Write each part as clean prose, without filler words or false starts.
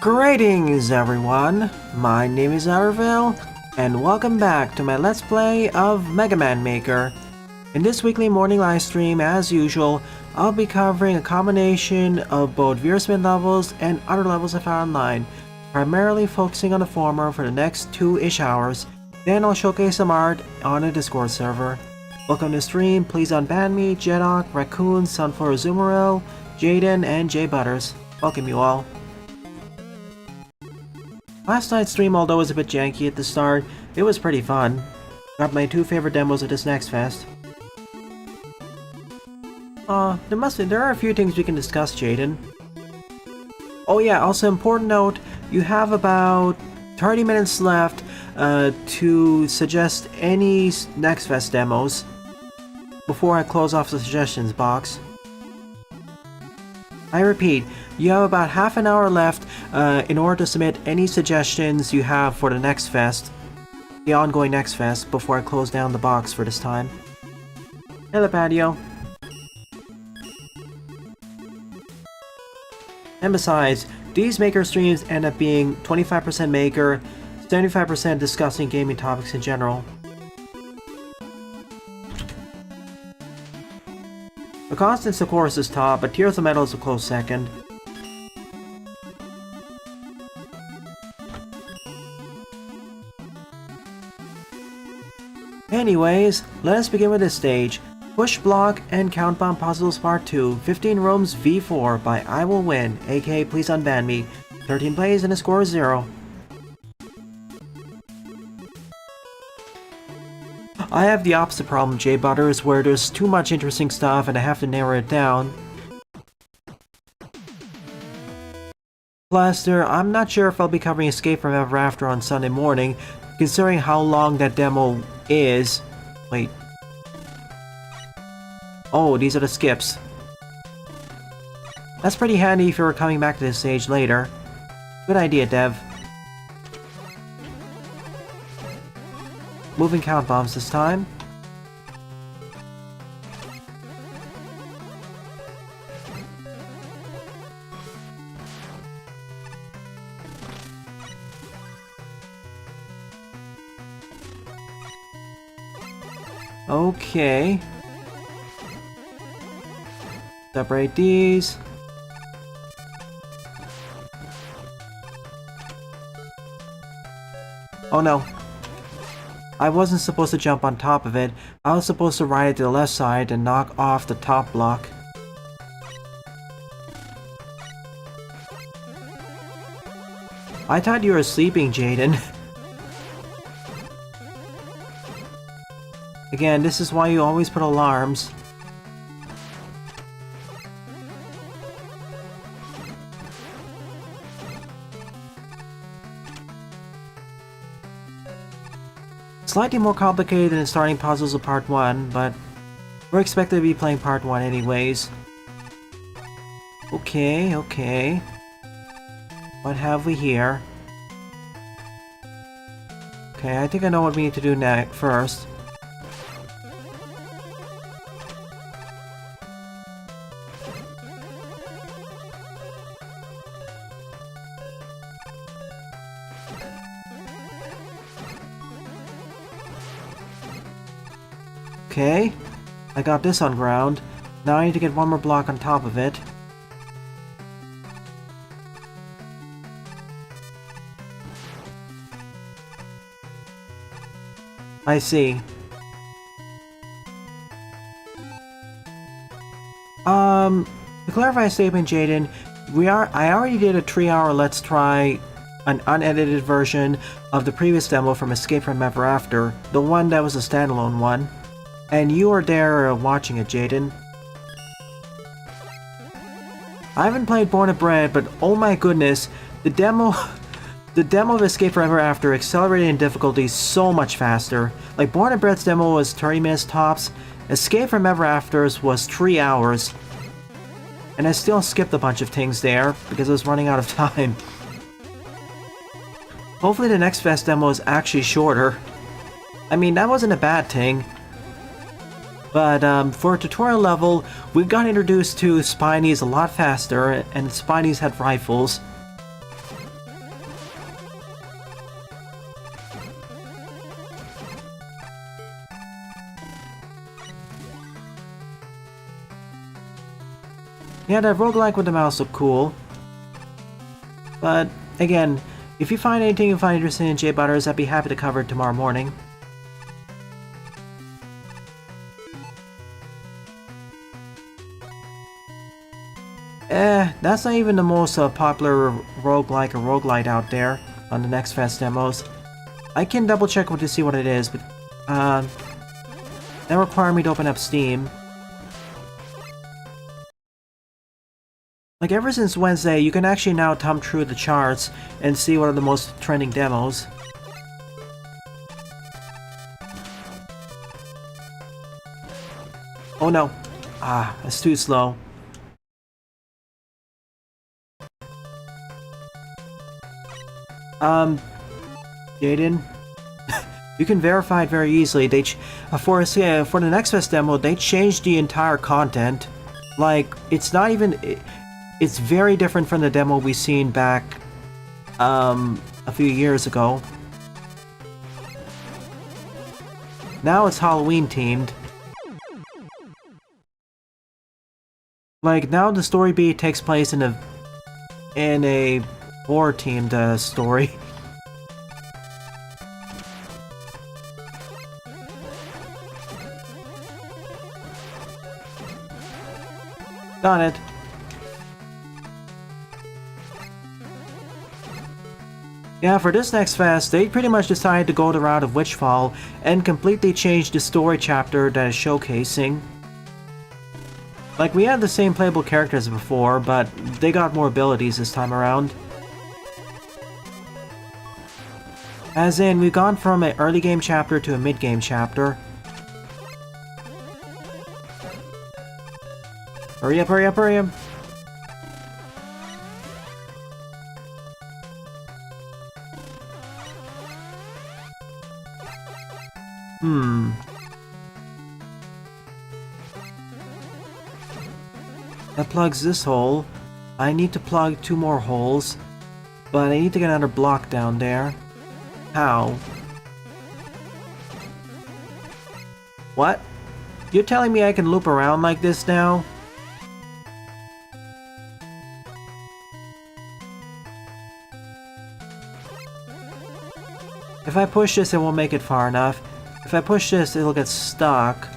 Greetings everyone, my name is Arville, and welcome back to my Let's Play of Mega Man Maker. In this weekly morning live stream, as usual, I'll be covering a combination of both Veersmith levels and other levels I found online, primarily focusing on the former for the next 2-ish hours, then I'll showcase some art on a Discord server. Welcome to the stream, please unban me, Jedok, Raccoon, Sunflower Zumaril, Jaden, and Jay Butters. Welcome you all. Last night's stream, although it was a bit janky at the start, it was pretty fun. Got my 2 favorite demos at this next fest. There are a few things we can discuss, Jaden. Oh yeah, also important note, you have about 30 minutes left to suggest any next fest demos before I close off the suggestions box. I repeat, you have about half an hour left in order to submit any suggestions you have for the next fest, the ongoing next fest, before I close down the box for this time. Hello, Patio. And besides, these Maker streams end up being 25% Maker, 75% discussing gaming topics in general. The Constance, of course, is top, but Tears of Metal is a close second. Anyways, let us begin with this stage. Push Block and Countdown Puzzles Part 2, 15 Rooms V4 by I Will Win, aka Please Unban Me. 13 plays and a score is 0. I have the opposite problem, Jay Butters, where there's too much interesting stuff and I have to narrow it down. Plus, I'm not sure if I'll be covering Escape from Ever After on Sunday morning, considering how long that demo is. Wait. Oh, these are the skips. That's pretty handy if you were coming back to this stage later. Good idea, Dev. Moving count bombs this time. Okay. Separate these. Oh no. I wasn't supposed to jump on top of it. I was supposed to ride it to the left side and knock off the top block. I thought you were sleeping, Jaden. Again, this is why you always put alarms. Slightly more complicated than starting puzzles of Part 1, but we're expected to be playing Part 1 anyways. Okay. What have we here? Okay, I think I know what we need to do next first. Okay, I got this on ground. Now I need to get one more block on top of it. I see. To clarify a statement, Jaden, I already did a 3-hour Let's Try, an unedited version of the previous demo from Escape from Ever After, the one that was a standalone one. And you were there watching it, Jaden. I haven't played Born and Bred, but oh my goodness, the demo of Escape from Ever After accelerated in difficulty so much faster. Like, Born and Bred's demo was 30 minutes tops, Escape from Ever After's was 3 hours. And I still skipped a bunch of things there, because I was running out of time. Hopefully the next fest demo is actually shorter. I mean, that wasn't a bad thing. But for a tutorial level, we got introduced to Spinies a lot faster, and Spinies had rifles. Yeah, that roguelike with the mouse looked cool. But, again, if you find anything you find interesting in J Butters, I'd be happy to cover it tomorrow morning. That's not even the most popular roguelike or roguelite out there on the Next Fest demos. I can double check to see what it is, but that requires me to open up Steam. Like, ever since Wednesday, you can actually now thumb through the charts and see what are the most trending demos. Oh no. Ah, that's too slow. Jaden, you can verify it very easily. For the Next Fest demo, they changed the entire content. Like, it's not even... It's very different from the demo we seen back, a few years ago. Now it's Halloween themed. Like, now the story beat takes place in a horror themed story. Done it. Yeah, for this Next Fest, they pretty much decided to go the route of Witchfall and completely change the story chapter that is showcasing. Like, we had the same playable characters before, but they got more abilities this time around. As in, we've gone from an early game chapter to a mid game chapter. Hurry up, hurry up, hurry up! That plugs this hole. I need to plug 2 more holes, but I need to get another block down there. How? What? You're telling me I can loop around like this now? If I push this, it won't make it far enough. If I push this, it'll get stuck.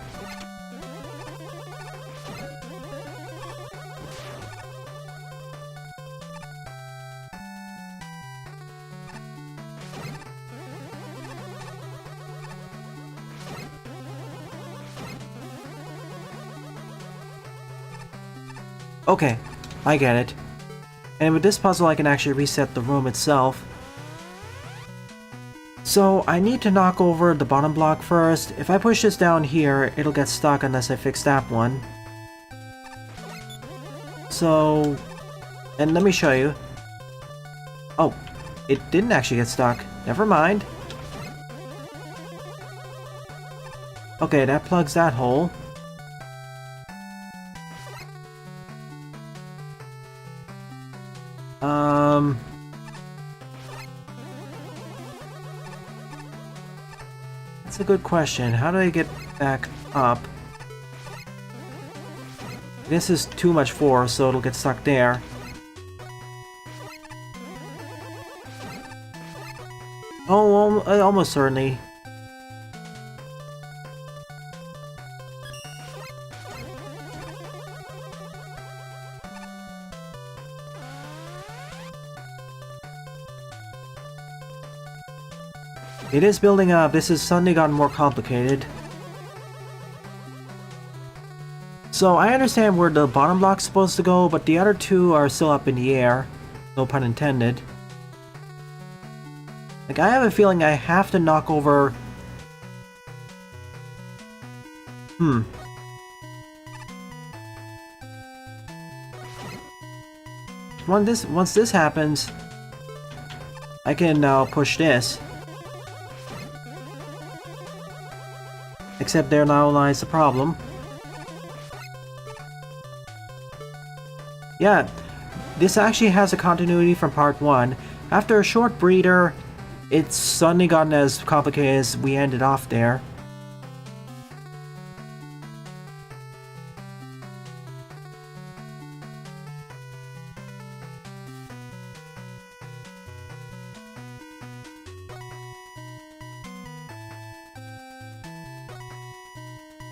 Okay, I get it. And with this puzzle, I can actually reset the room itself. So, I need to knock over the bottom block first. If I push this down here, it'll get stuck unless I fix that one. So... and let me show you. Oh, it didn't actually get stuck. Never mind. Okay, that plugs that hole. That's a good question. How do I get back up? This is too much force, so it'll get stuck there. Oh, almost certainly. It is building up. This has suddenly gotten more complicated. So I understand where the bottom block's supposed to go, but the other 2 are still up in the air. No pun intended. Like, I have a feeling I have to knock over... Once this happens, I can now push this. Except there now lies the problem. Yeah, this actually has a continuity from part 1. After a short breather, it's suddenly gotten as complicated as we ended off there.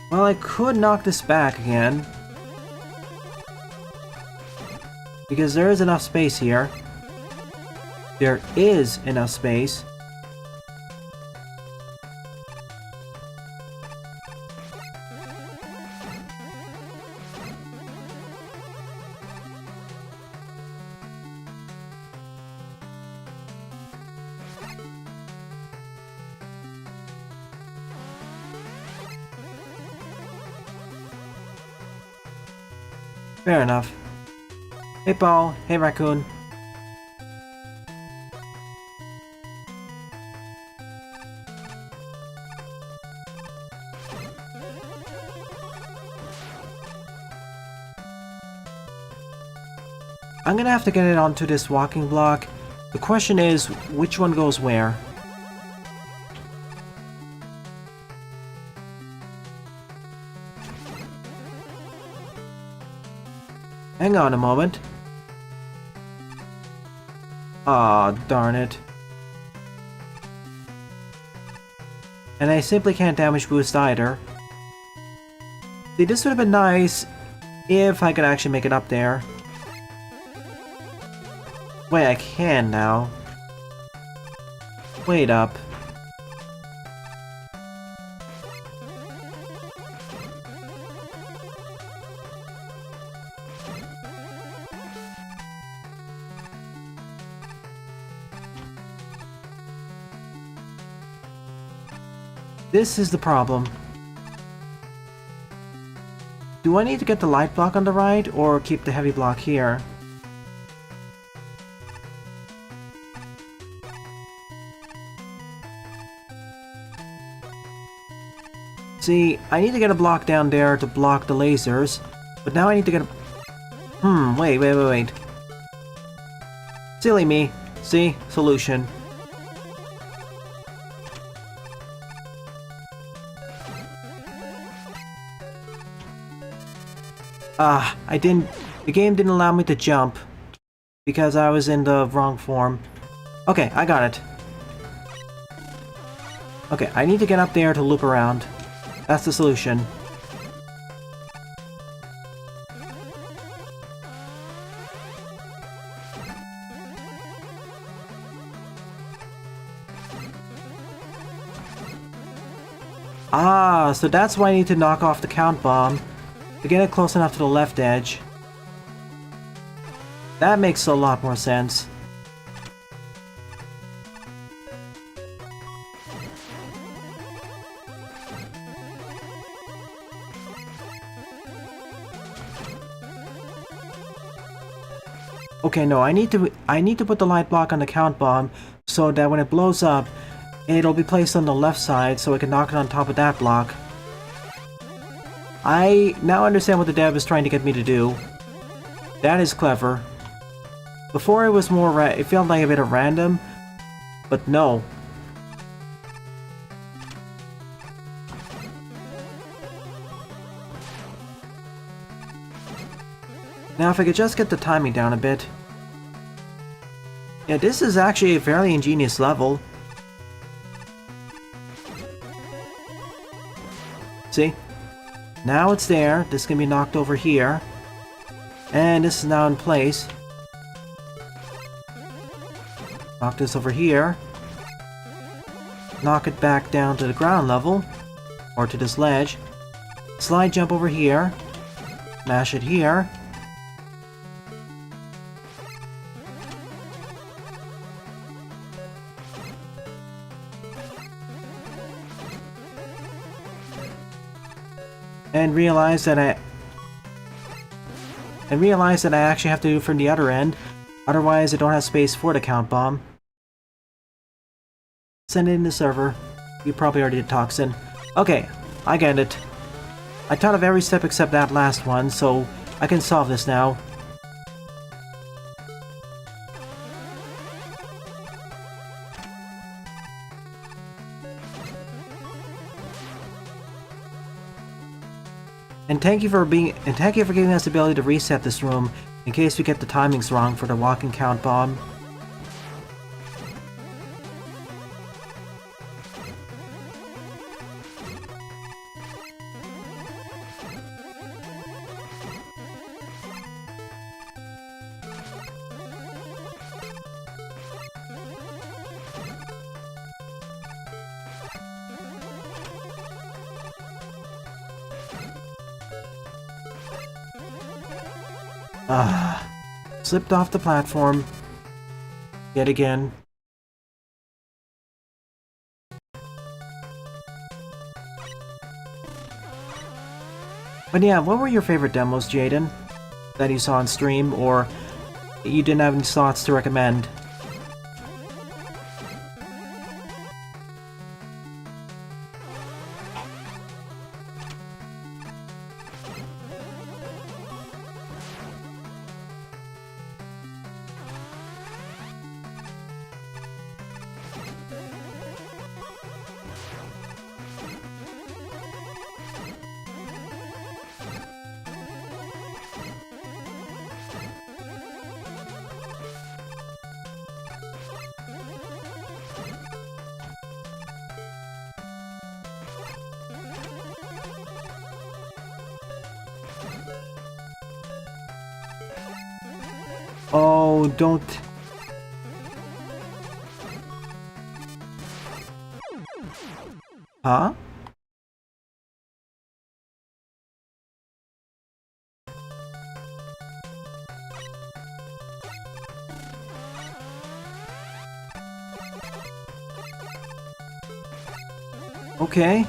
Well, I could knock this back again. Because there is enough space here. There is enough space. Fair enough. Hey Paul, hey Raccoon. I'm gonna have to get it onto this walking block. The question is, which one goes where? Hang on a moment. Aw, darn it. And I simply can't damage boost either. See, this would have been nice if I could actually make it up there. Wait, I can now. Wait up. This is the problem. Do I need to get the light block on the right, or keep the heavy block here? See, I need to get a block down there to block the lasers, but now I need to get a... wait. Silly me. See? Solution. The game didn't allow me to jump because I was in the wrong form. Okay, I got it. Okay, I need to get up there to loop around. That's the solution. So that's why I need to knock off the count bomb to get it close enough to the left edge. That makes a lot more sense. Okay, no, I need to put the light block on the count bomb so that when it blows up, it'll be placed on the left side so I can knock it on top of that block. I now understand what the dev is trying to get me to do. That is clever. Before it was more it felt like a bit of random, but no. Now if I could just get the timing down a bit. Yeah, this is actually a fairly ingenious level. See? Now it's there. This can be knocked over here. And this is now in place. Knock this over here. Knock it back down to the ground level. Or to this ledge. Slide jump over here. Mash it here. And realize that I actually have to do it from the other end, otherwise I don't have space for the count bomb. Send it in the server. You probably already did Toxin. Okay, I get it. I thought of every step except that last one, so I can solve this now. And thank you for giving us the ability to reset this room in case we get the timings wrong for the walking count bomb. Ah, slipped off the platform. Yet again. But yeah, what were your favorite demos, Jaden? That you saw on stream, or you didn't have any slots to recommend? Oh, don't... Huh? Okay.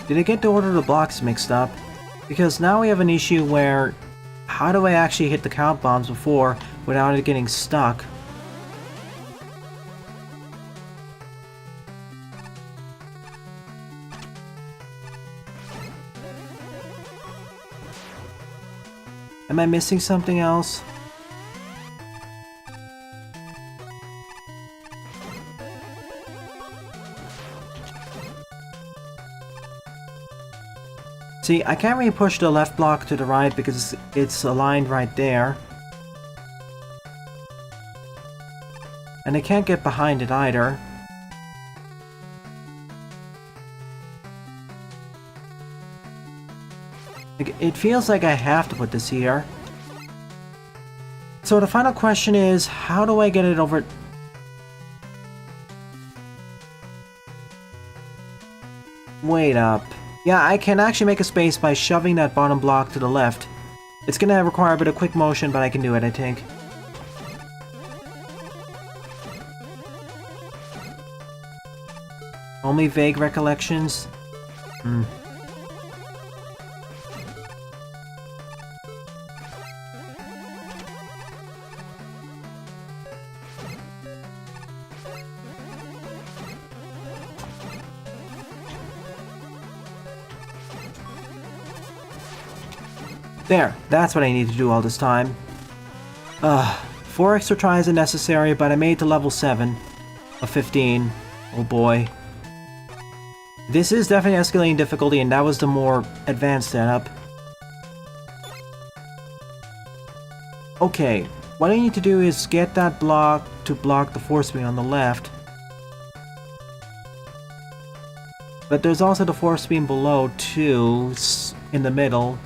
Did I get the order of the blocks mixed up? Because now we have an issue where... How do I actually hit the count bombs before without it getting stuck? Am I missing something else? See, I can't really push the left block to the right because it's aligned right there. And I can't get behind it either. It feels like I have to put this here. So the final question is, how do I get it over... Wait up. Yeah, I can actually make a space by shoving that bottom block to the left. It's gonna require a bit of quick motion, but I can do it, I think. Only vague recollections? Hmm. There, that's what I need to do all this time. 4 extra tries are necessary, but I made it to level 7 of 15. Oh boy. This is definitely escalating difficulty, and that was the more advanced setup. Okay, what I need to do is get that block to block the force beam on the left. But there's also the force beam below, too, in the middle.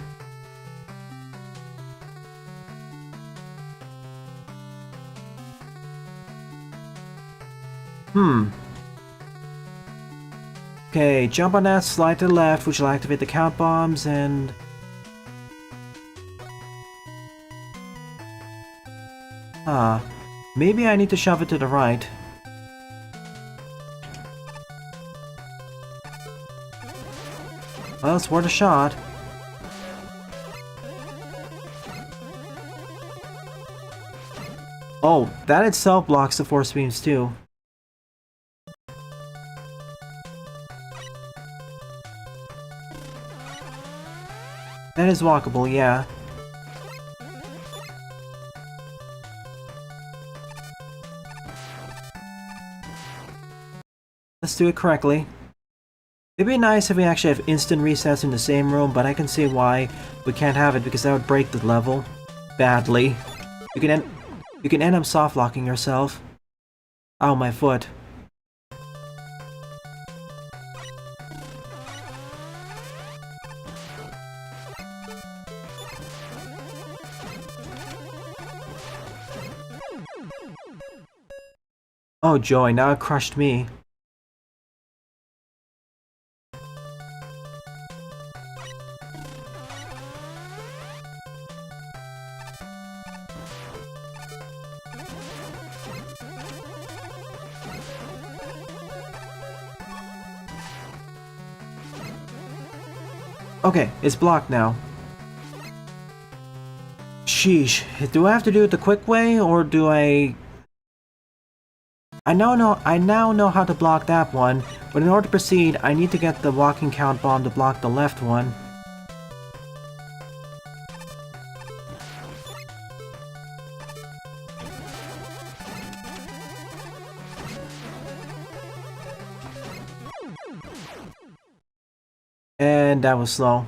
Okay, jump on that, slide to the left, which will activate the count bombs, and... maybe I need to shove it to the right. Well, it's worth a shot. Oh, that itself blocks the force beams too. That is walkable, yeah. Let's do it correctly. It'd be nice if we actually have instant resets in the same room, but I can see why we can't have it because that would break the level badly. You can end up soft locking yourself. Ow, my foot. Oh joy, now it crushed me. Okay, it's blocked now. Sheesh. Do I have to do it the quick way, or do I... I now know how to block that one, but in order to proceed, I need to get the walking count bomb to block the left one. And that was slow.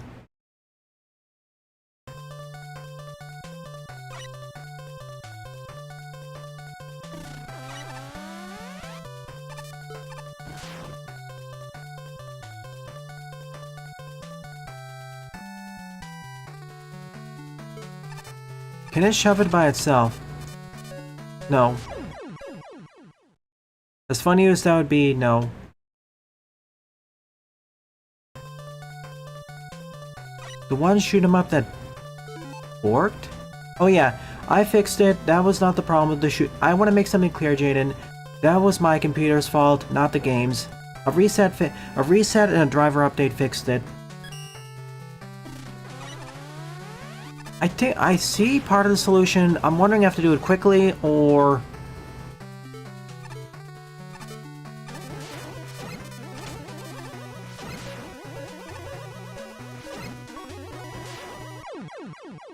Can it shove it by itself? No. As funny as that would be, no. The one shoot 'em up that worked? Oh yeah, I fixed it. That was not the problem with the shoot. I want to make something clear, Jaden. That was my computer's fault, not the game's. A reset and a driver update fixed it. I see part of the solution. I'm wondering if I have to do it quickly or...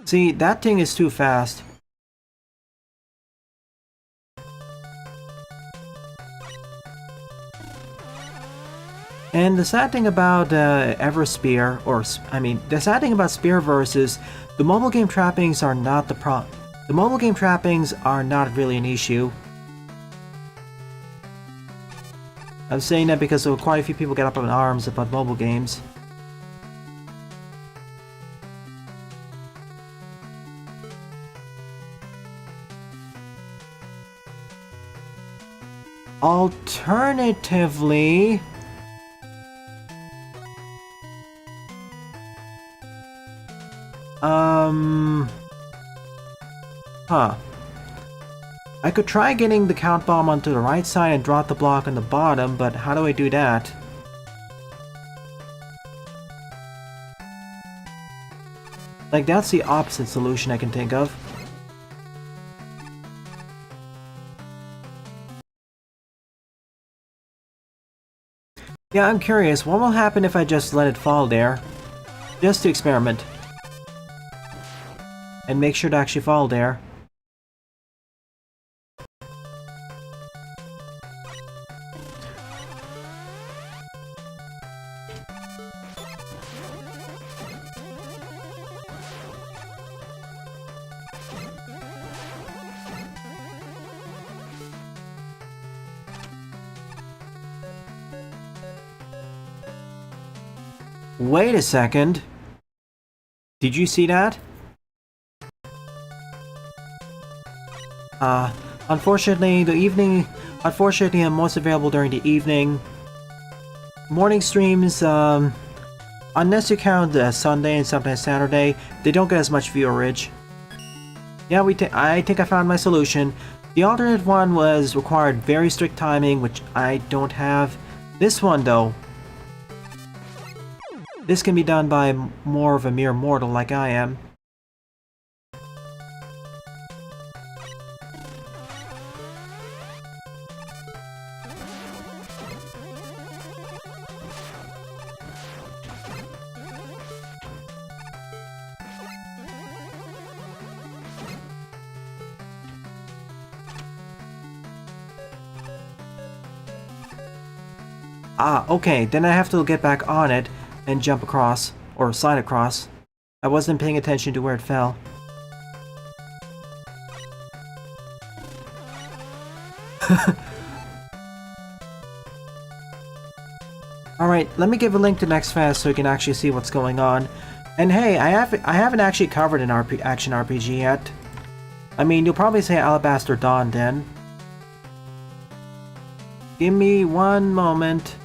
See, that thing is too fast. And the sad thing about Everspear, the sad thing about Spearverse is the mobile game trappings are not the problem. The mobile game trappings are not really an issue. I'm saying that because quite a few people get up in arms about mobile games. Alternatively... I could try getting the count bomb onto the right side and drop the block on the bottom, but how do I do that? Like, that's the opposite solution I can think of. Yeah, I'm curious, what will happen if I just let it fall there? Just to experiment. And make sure to actually fall there. Wait a second. Did you see that? Unfortunately, I'm most available during the evening. Morning streams, unless you count Sunday and sometimes Saturday, they don't get as much viewerage. Yeah, I think I found my solution. The alternate one required very strict timing, which I don't have. This one, though. This can be done by more of a mere mortal like I am. Ah, okay, then I have to get back on it and jump across, or slide across. I wasn't paying attention to where it fell. Alright, let me give a link to Next Fest so you can actually see what's going on. And hey, I haven't actually covered an action RPG yet. I mean, you'll probably say Alabaster Dawn then. Give me one moment.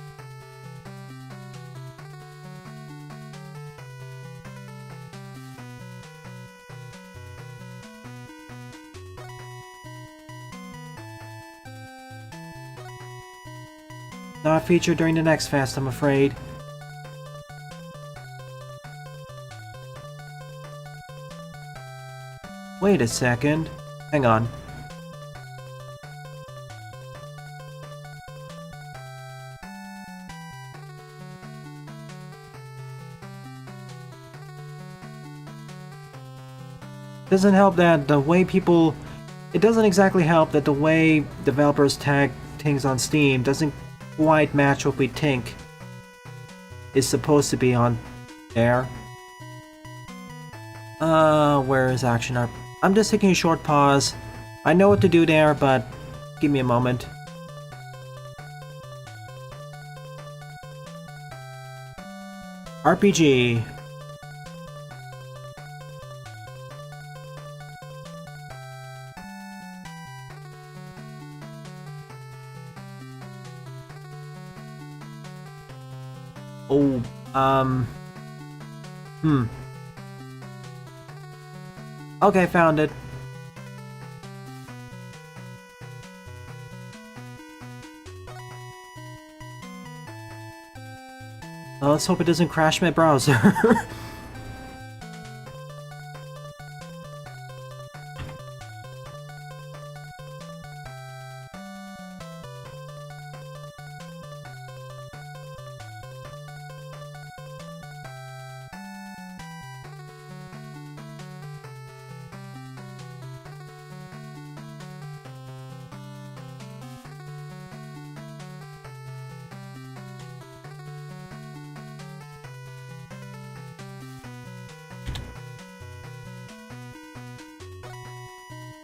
Not featured during the next fest, I'm afraid. Wait a second. Hang on. Doesn't help that the way people... It doesn't exactly help that the way developers tag things on Steam doesn't quite match what we think is supposed to be on there. Where is action art? I'm just taking a short pause. I know what to do there, but give me a moment. RPG. Oh, Okay, found it. Well, let's hope it doesn't crash my browser.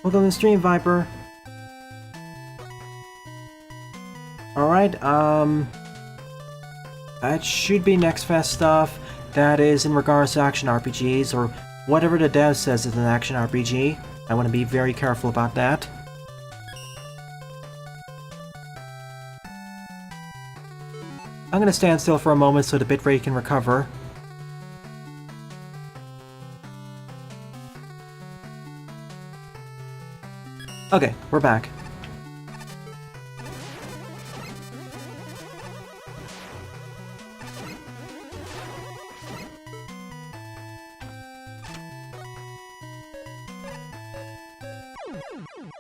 Welcome to the stream, Viper. Alright, that should be Next Fest stuff. That is in regards to action RPGs, or whatever the dev says is an action RPG. I want to be very careful about that. I'm gonna stand still for a moment so the bitrate can recover. Okay, we're back.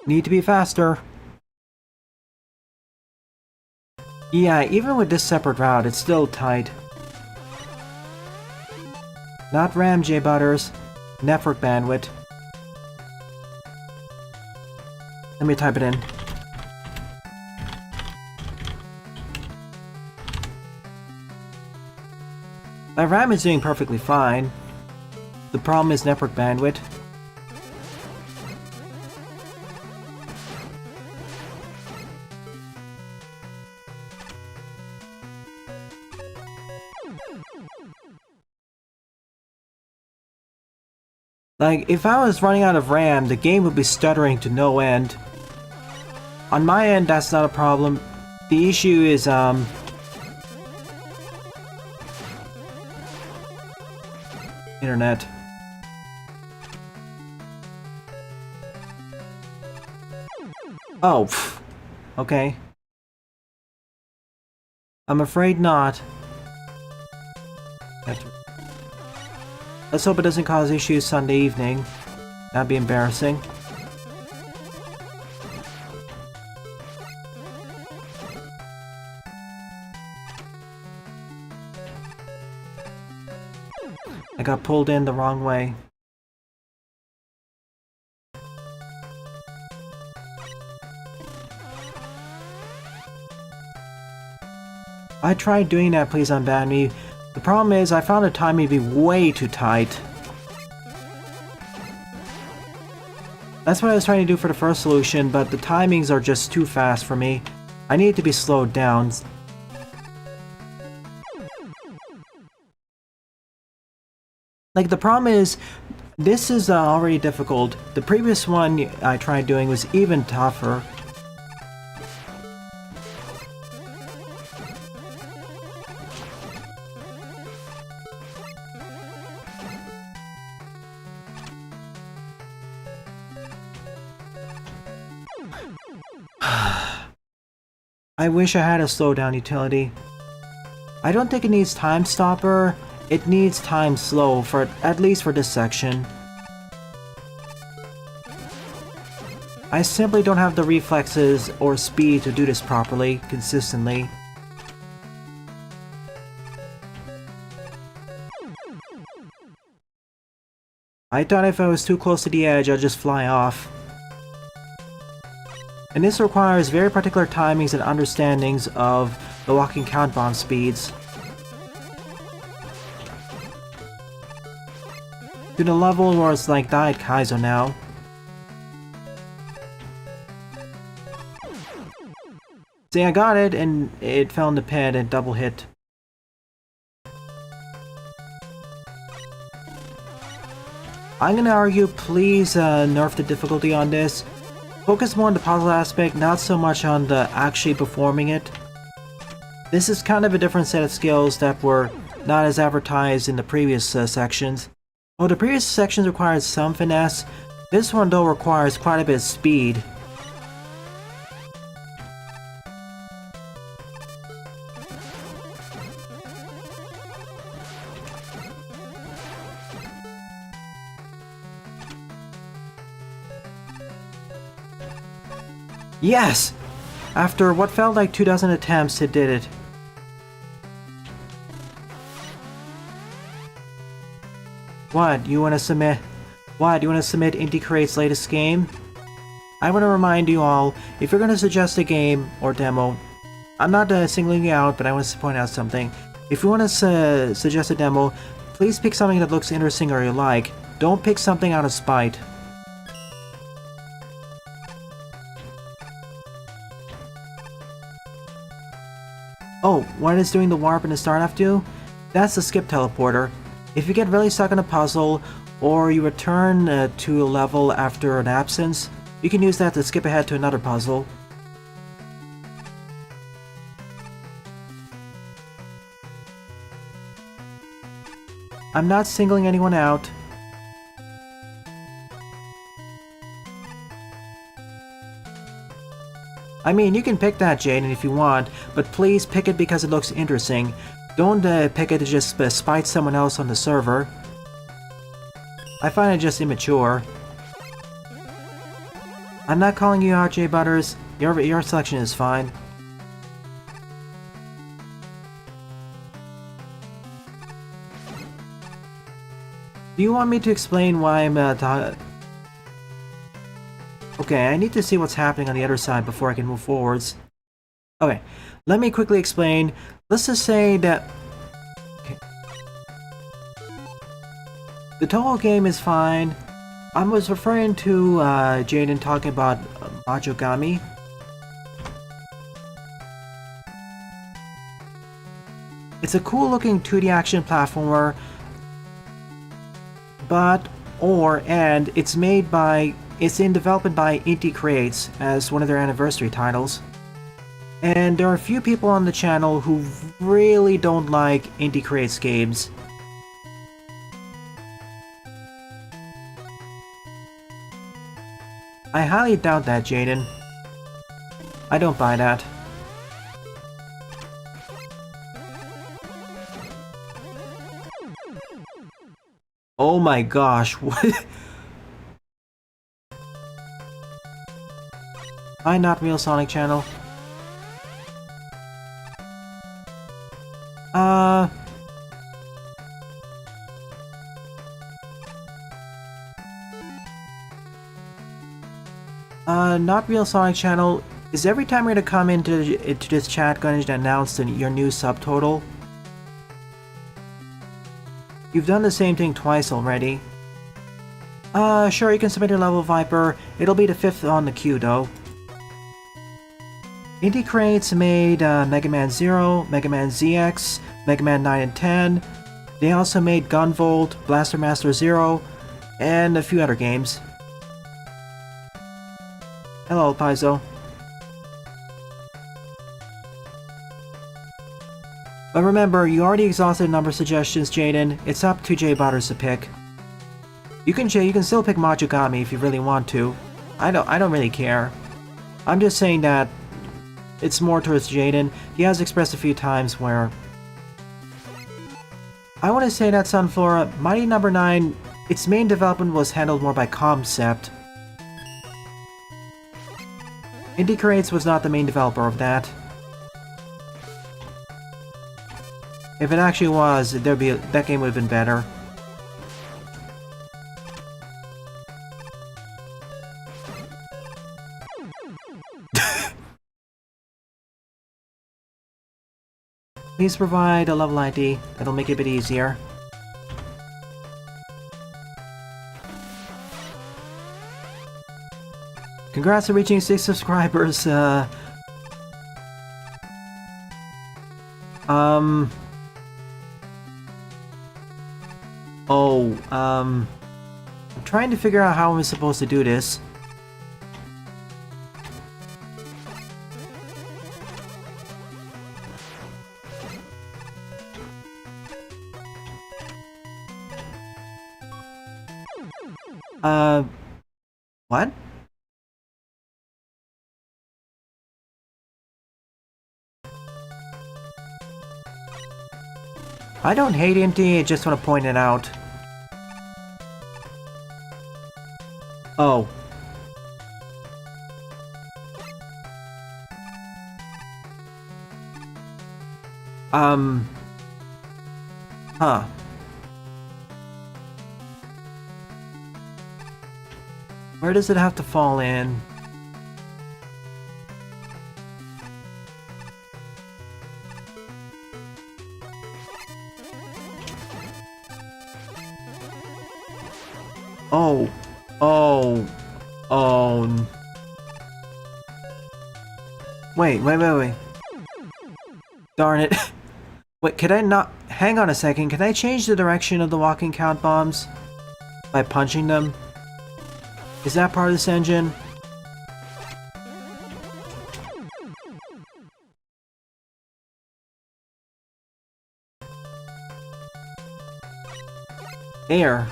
Need to be faster. Yeah, even with this separate route, it's still tight. Not RAM, J Butters. Network bandwidth. Let me type it in. My RAM is doing perfectly fine. The problem is network bandwidth. Like, if I was running out of RAM, the game would be stuttering to no end. On my end, that's not a problem. The issue is, internet. Oh, pfft. Okay. I'm afraid not. Let's hope it doesn't cause issues Sunday evening. That'd be embarrassing. I got pulled in the wrong way. I tried doing that, please unban me. The problem is, I found the timing to be way too tight. That's what I was trying to do for the first solution, but the timings are just too fast for me. I need to be slowed down. Like, the problem is, this is already difficult. The previous one I tried doing was even tougher. I wish I had a slowdown utility. I don't think it needs time stopper. It needs time slow, for at least for this section. I simply don't have the reflexes or speed to do this properly, consistently. I thought if I was too close to the edge, I'd just fly off. And this requires very particular timings and understandings of the walking count bomb speeds. To the level where it's like Diet Kaizo now. See, I got it, and it fell in the pit and double hit. I'm gonna argue, please nerf the difficulty on this. Focus more on the puzzle aspect, not so much on the actually performing it. This is kind of a different set of skills that were not as advertised in the previous sections. Well, the previous sections required some finesse. This one, though, requires quite a bit of speed. Yes! After what felt like 2,000 attempts, it did it. What, you wanna submit Indie Crate's latest game? I wanna remind you all, if you're gonna suggest a game or demo, I'm not singling you out, but I want to point out something. If you wanna suggest a demo, please pick something that looks interesting or you like. Don't pick something out of spite. Oh, what is doing the warp and the startup do? That's the skip teleporter. If you get really stuck in a puzzle, or you return to a level after an absence, you can use that to skip ahead to another puzzle. I'm not singling anyone out. I mean, you can pick that, Jaden, if you want, but please pick it because it looks interesting. Don't pick it to just spite someone else on the server. I find it just immature. I'm not calling you out, J Butters. Your selection is fine. Do you want me to explain why I'm Okay, I need to see what's happening on the other side before I can move forwards. Okay, let me quickly explain. Let's just say that... Okay. The Toho game is fine. I was referring to Jaden talking about Majogami. It's a cool looking 2D action platformer, and it's in development by Indie Creates as one of their anniversary titles. And there are a few people on the channel who really don't like Indie Creates games. I highly doubt that, Jaden. I don't buy that. Oh my gosh, what? Hi, Not Real Sonic channel. Not Real Sonic channel, is every time you're gonna come into this chat going to announce your new subtotal? You've done the same thing twice already. Sure, you can submit your level, Viper. It'll be the 5th on the queue, though. Indie Crates made Mega Man 0, Mega Man ZX, Mega Man 9 and 10. They also made Gunvolt, Blaster Master 0, and a few other games. Hello, Paizo. But remember, you already exhausted a number of suggestions, Jaden. It's up to J Butters to pick. You can still pick Majogami if you really want to. I don't really care. I'm just saying that it's more towards Jaden. He has expressed a few times where... I want to say that Sunflora, Mighty Number 9, its main development was handled more by Concept. Indie Creates was not the main developer of that. If it actually was, that game would have been better. Please provide a level ID. That'll make it a bit easier. Congrats on reaching 6 subscribers. I'm trying to figure out how I'm supposed to do this. What? I don't hate Inti, I just want to point it out. Oh. Huh. Where does it have to fall in? Oh. Oh. Oh. Wait. Darn it. Wait, could I not... Hang on a second, can I change the direction of the walking count bombs? By punching them? Is that part of this engine? Air.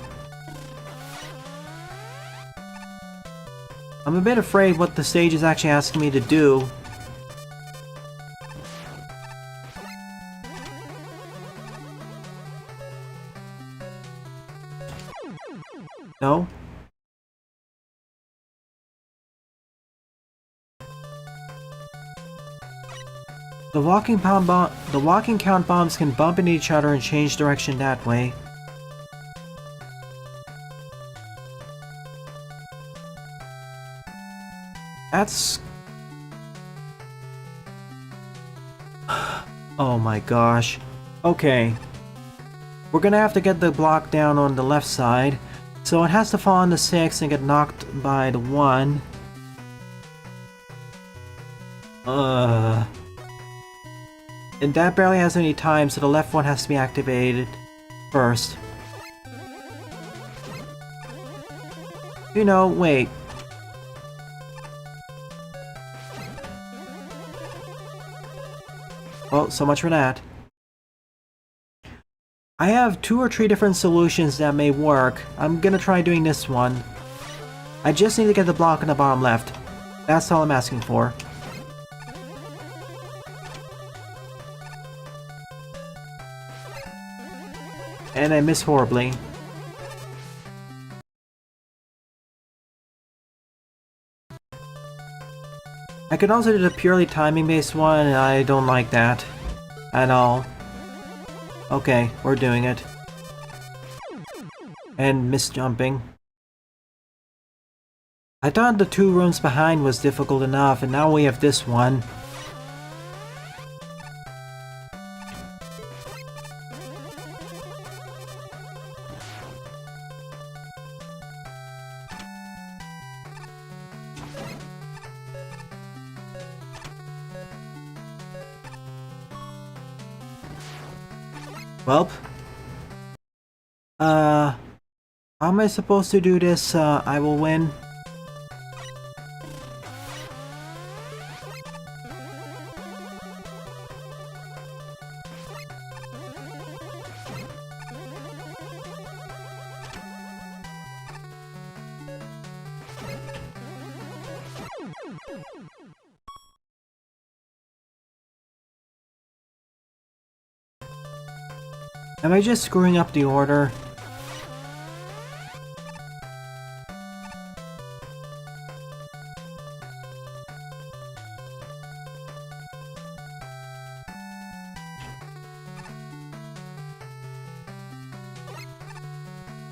I'm a bit afraid what the stage is actually asking me to do. No? The walking count bombs can bump into each other and change direction that way. That's... Oh my gosh. Okay. We're gonna have to get the block down on the left side. So it has to fall on the 6 and get knocked by the 1. And that barely has any time, so the left one has to be activated first. You know, wait. Well, so much for that. I have 2 or 3 different solutions that may work. I'm gonna try doing this one. I just need to get the block on the bottom left. That's all I'm asking for. And I miss horribly. I could also do the purely timing-based one, and I don't like that at all. Okay, we're doing it. And miss jumping. I thought the 2 rooms behind was difficult enough, and now we have this one. Welp. How am I supposed to do this? I will win. Am I just screwing up the order?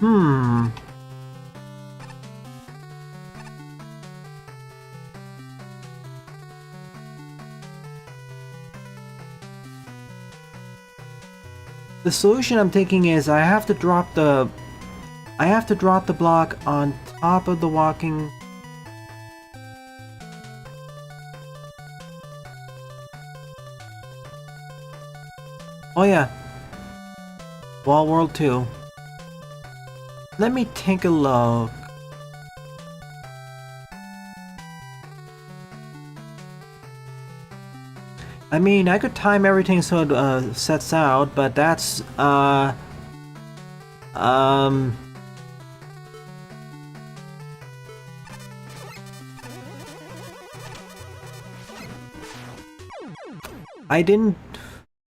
Hmm. The solution I'm thinking is I have to drop the block on top of the walking. Oh yeah. Wall World 2. Let me take a look. I mean, I could time everything so it sets out, but that's I didn't.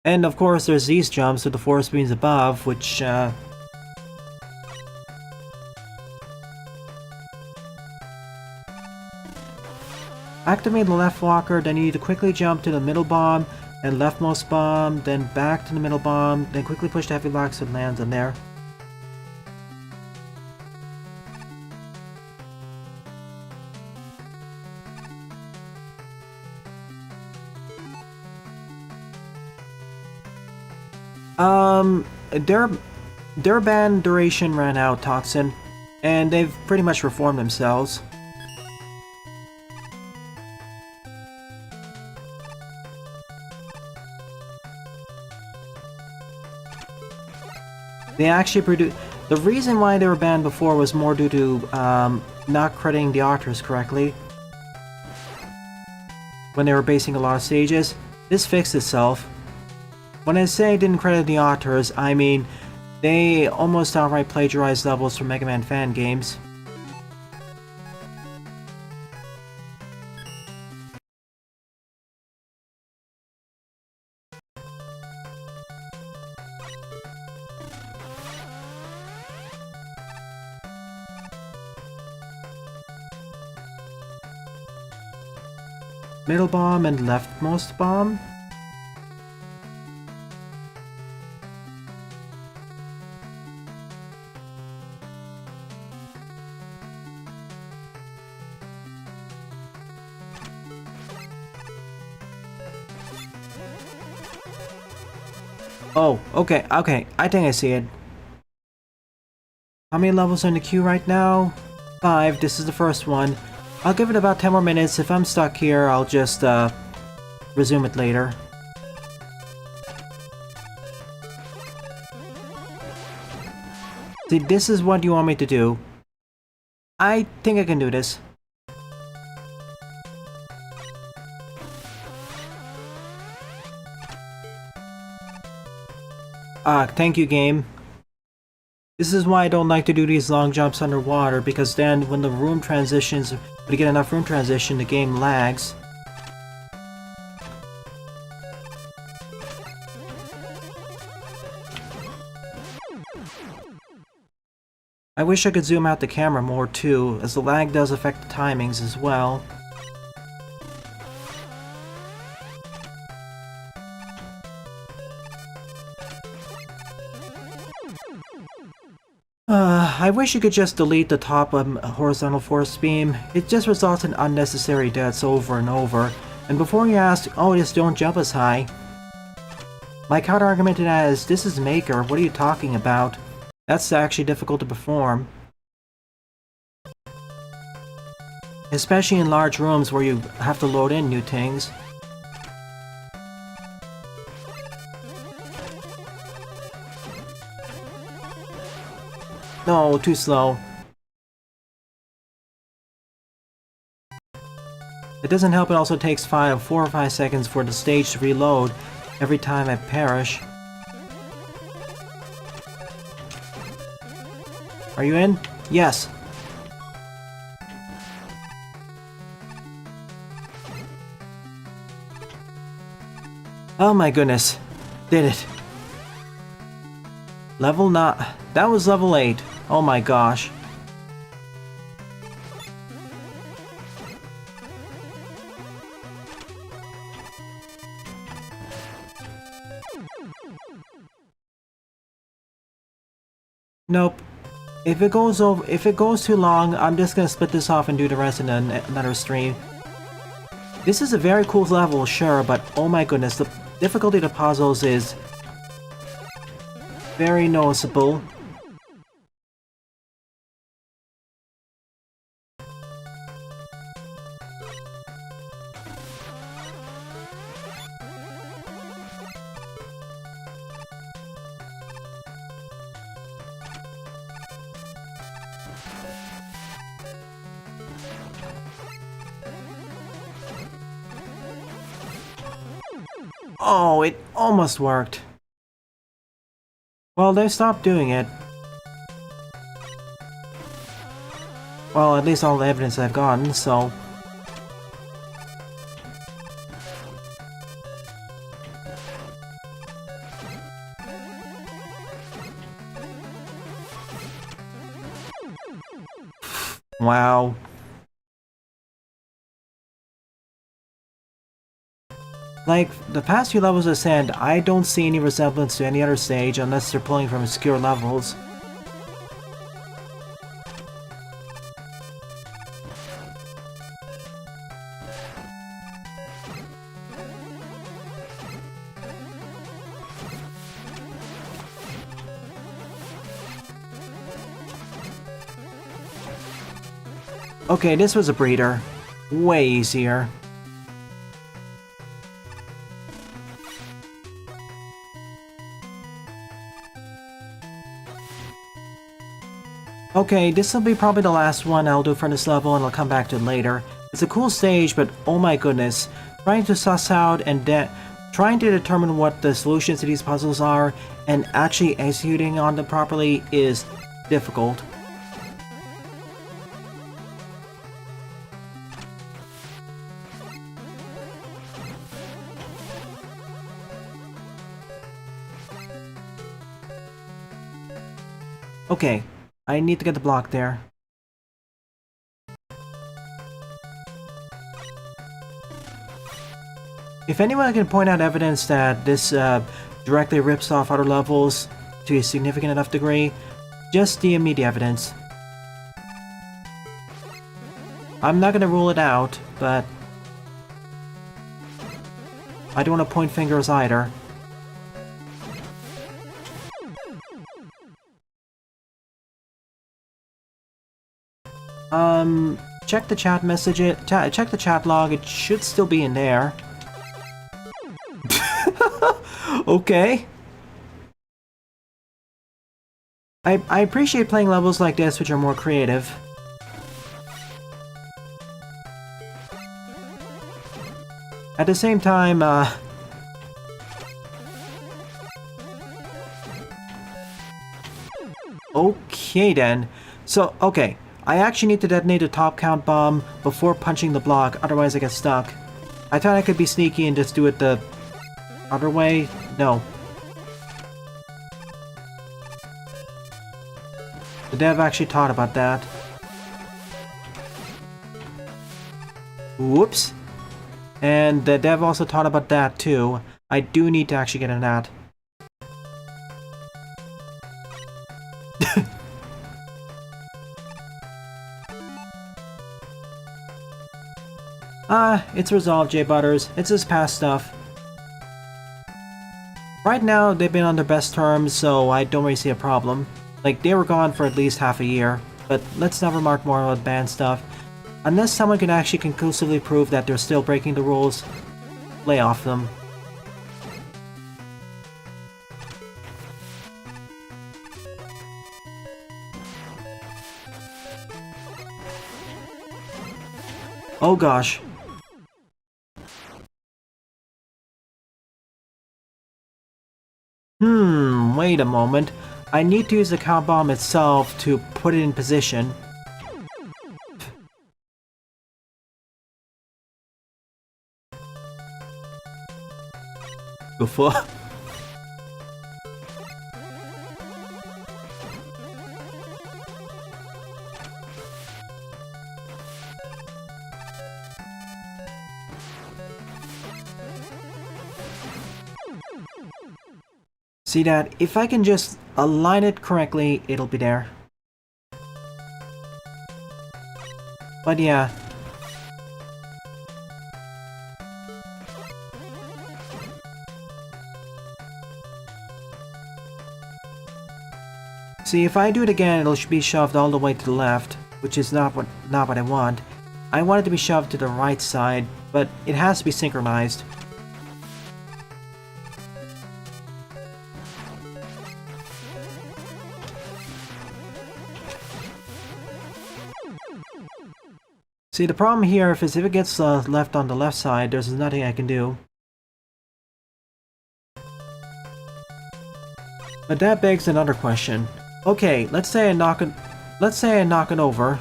And of course, there's these jumps with the force beams above, which activate the left walker, then you need to quickly jump to the middle bomb and leftmost bomb, then back to the middle bomb, then quickly push the heavy lock so it lands in there. Their ban duration ran out, Toxin, and they've pretty much reformed themselves. They actually produce. The reason why they were banned before was more due to not crediting the authors correctly when they were basing a lot of stages. This fixed itself. When I say didn't credit the authors, I mean they almost outright plagiarized levels from Mega Man fan games. Middle bomb and leftmost bomb. Oh, okay, I think I see it. How many levels are in the queue right now? 5, this is the first one. I'll give it about 10 more minutes. If I'm stuck here, I'll just, resume it later. See, this is what you want me to do. I think I can do this. Thank you, game. This is why I don't like to do these long jumps underwater, because then when the room transitions, when you get enough room transition, the game lags. I wish I could zoom out the camera more too, as the lag does affect the timings as well. I wish you could just delete the top horizontal force beam. It just results in unnecessary deaths over and over. And before you ask, oh, just don't jump as high. My counter-argument to that is, this is Maker, what are you talking about? That's actually difficult to perform. Especially in large rooms where you have to load in new things. No, too slow. It doesn't help it also takes 4 or 5 seconds for the stage to reload every time I perish. Are you in? Yes. Oh my goodness. Did it. Level 9. That was level 8. Oh my gosh. Nope. if it goes too long, I'm just gonna split this off and do the rest in another stream. This is a very cool level, sure, but oh my goodness, the difficulty of the puzzles is very noticeable. Oh, it almost worked. Well, they stopped doing it. Well, at least all the evidence I've gotten, so... Wow. Like, the past few levels of Sand, I don't see any resemblance to any other stage unless they're pulling from obscure levels. Okay, this was a breeder. Way easier. Okay, this will be probably the last one I'll do for this level and I'll come back to it later. It's a cool stage, but oh my goodness. Trying to suss out and trying to determine what the solutions to these puzzles are and actually executing on them properly is difficult. Okay, I need to get the block there. If anyone can point out evidence that this directly rips off other levels to a significant enough degree, just DM me the evidence. I'm not gonna rule it out, but I don't want to point fingers either. Check the chat message. Check the chat log. It should still be in there. Okay. I appreciate playing levels like this, which are more creative. At the same time, okay then. So, okay. I actually need to detonate a top count bomb before punching the block, otherwise I get stuck. I thought I could be sneaky and just do it the other way. No. The dev actually thought about that. Whoops. And the dev also thought about that too. I do need to actually get a nat. It's resolved, J Butters. It's his past stuff. Right now, they've been on their best terms, so I don't really see a problem. Like, they were gone for at least half a year, but let's not remark more about band stuff. Unless someone can actually conclusively prove that they're still breaking the rules, lay off them. Oh gosh. Wait a moment. I need to use the count bomb itself to put it in position. Before. See that? If I can just align it correctly, it'll be there. But yeah. See, if I do it again, it'll be shoved all the way to the left, which is not what I want. I want it to be shoved to the right side, but it has to be synchronized. See, the problem here is if it gets left on the left side, there's nothing I can do. But that begs another question. Okay, let's say I knock it over.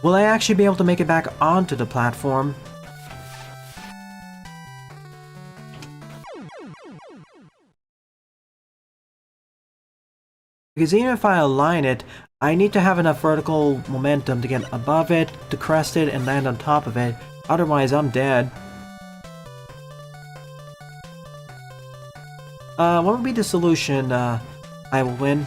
Will I actually be able to make it back onto the platform? Because even if I align it, I need to have enough vertical momentum to get above it, to crest it, and land on top of it. Otherwise, I'm dead. What would be the solution? I will win.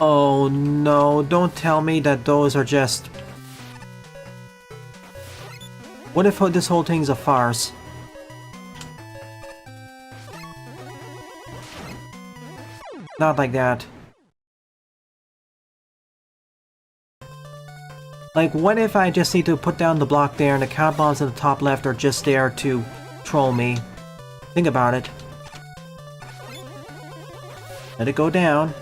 Oh no, don't tell me that those are just... What if this whole thing's a farce? Not like that. Like, what if I just need to put down the block there and the cat bombs in the top left are just there to troll me? Think about it. Let it go down.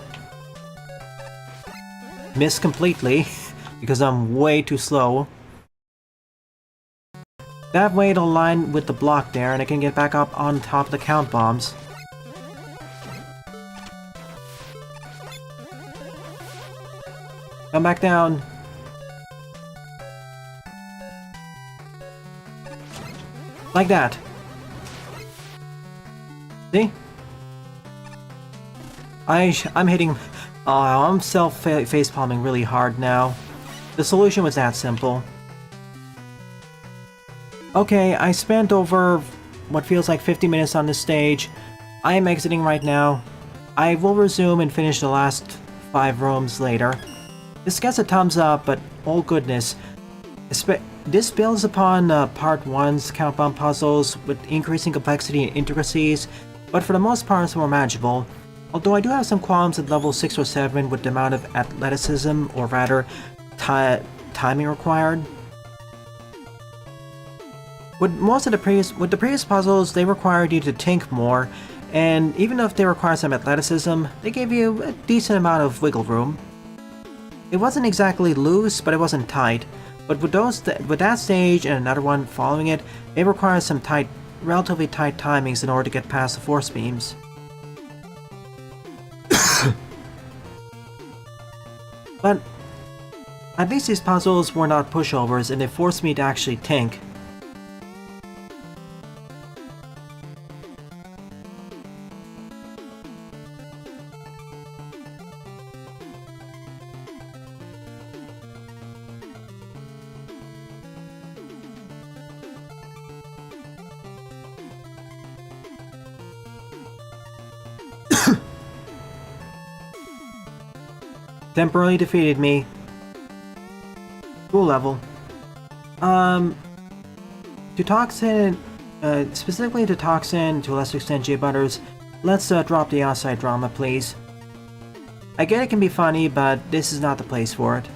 Miss completely, because I'm way too slow. That way it'll align with the block there and I can get back up on top of the count bombs. Come back down. Like that. See? I'm hitting... Oh, I'm facepalming really hard now. The solution was that simple. Okay, I spent over what feels like 50 minutes on this stage. I am exiting right now. I will resume and finish the last 5 rooms later. This gets a thumbs up, but oh goodness. This builds upon Part 1's count bomb puzzles with increasing complexity and intricacies, but for the most part it's more manageable. Although I do have some qualms at level 6 or 7 with the amount of athleticism, or rather, timing required. With the previous puzzles, they required you to think more, and even if they require some athleticism, they gave you a decent amount of wiggle room. It wasn't exactly loose, but it wasn't tight. But with that stage and another one following it, they require some relatively tight timings in order to get past the force beams. But at least these puzzles were not pushovers and they forced me to actually think. Temporarily defeated me. Cool level. To Toxin, specifically to Toxin, to a lesser extent J Butters, let's drop the outside drama, please. I get it can be funny, but this is not the place for it.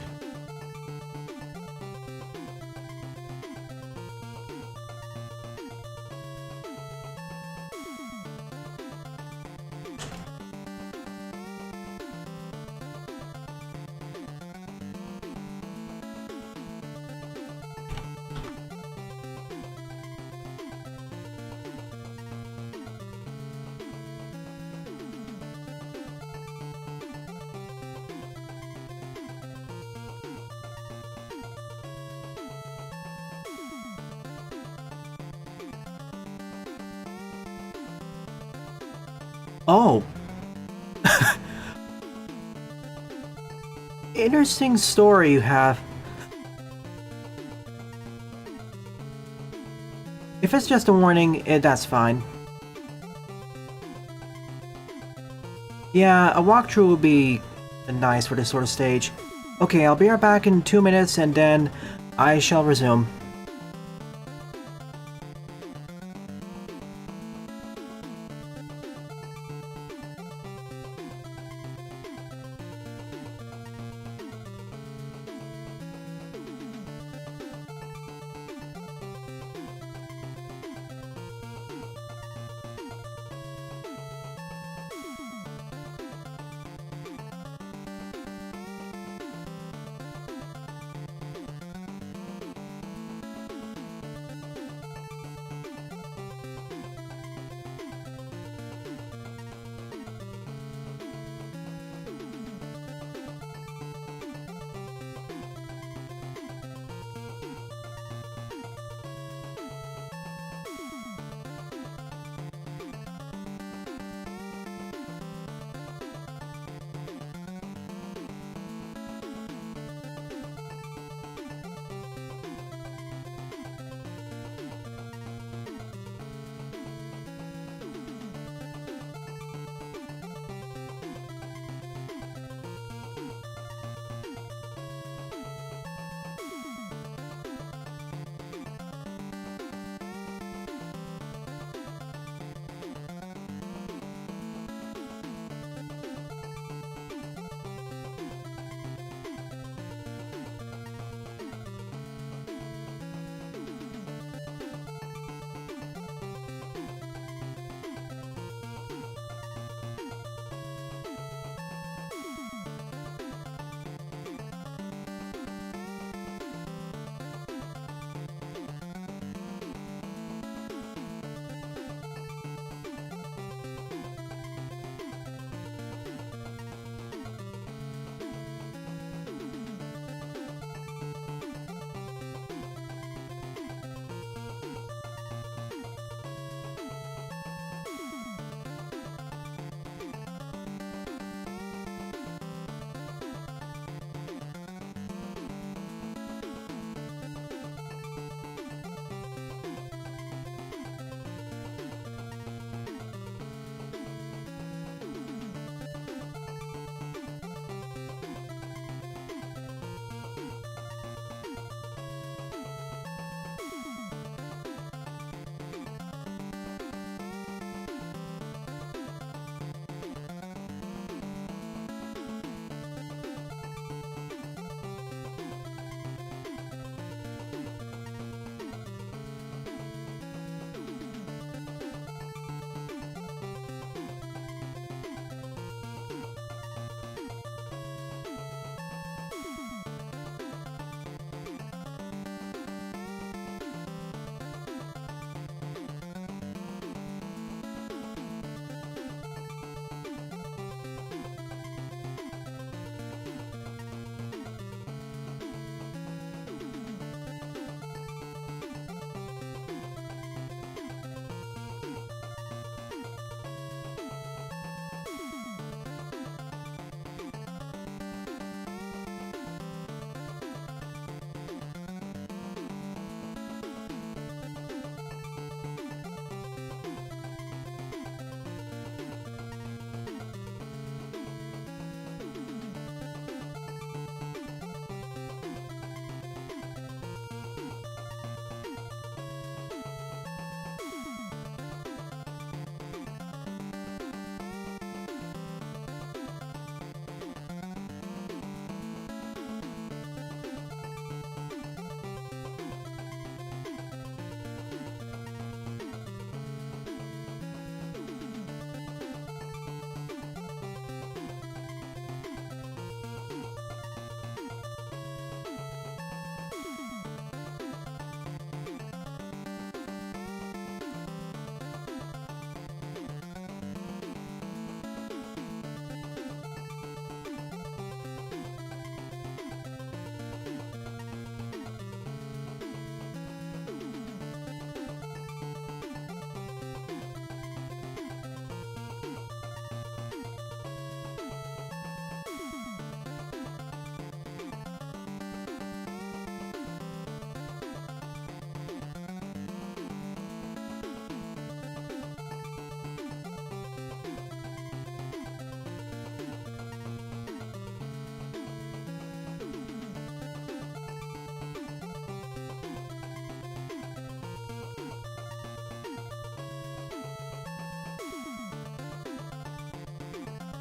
Oh. Interesting story you have. If it's just a warning, that's fine. Yeah, a walkthrough would be nice for this sort of stage. Okay, I'll be right back in 2 minutes and then I shall resume.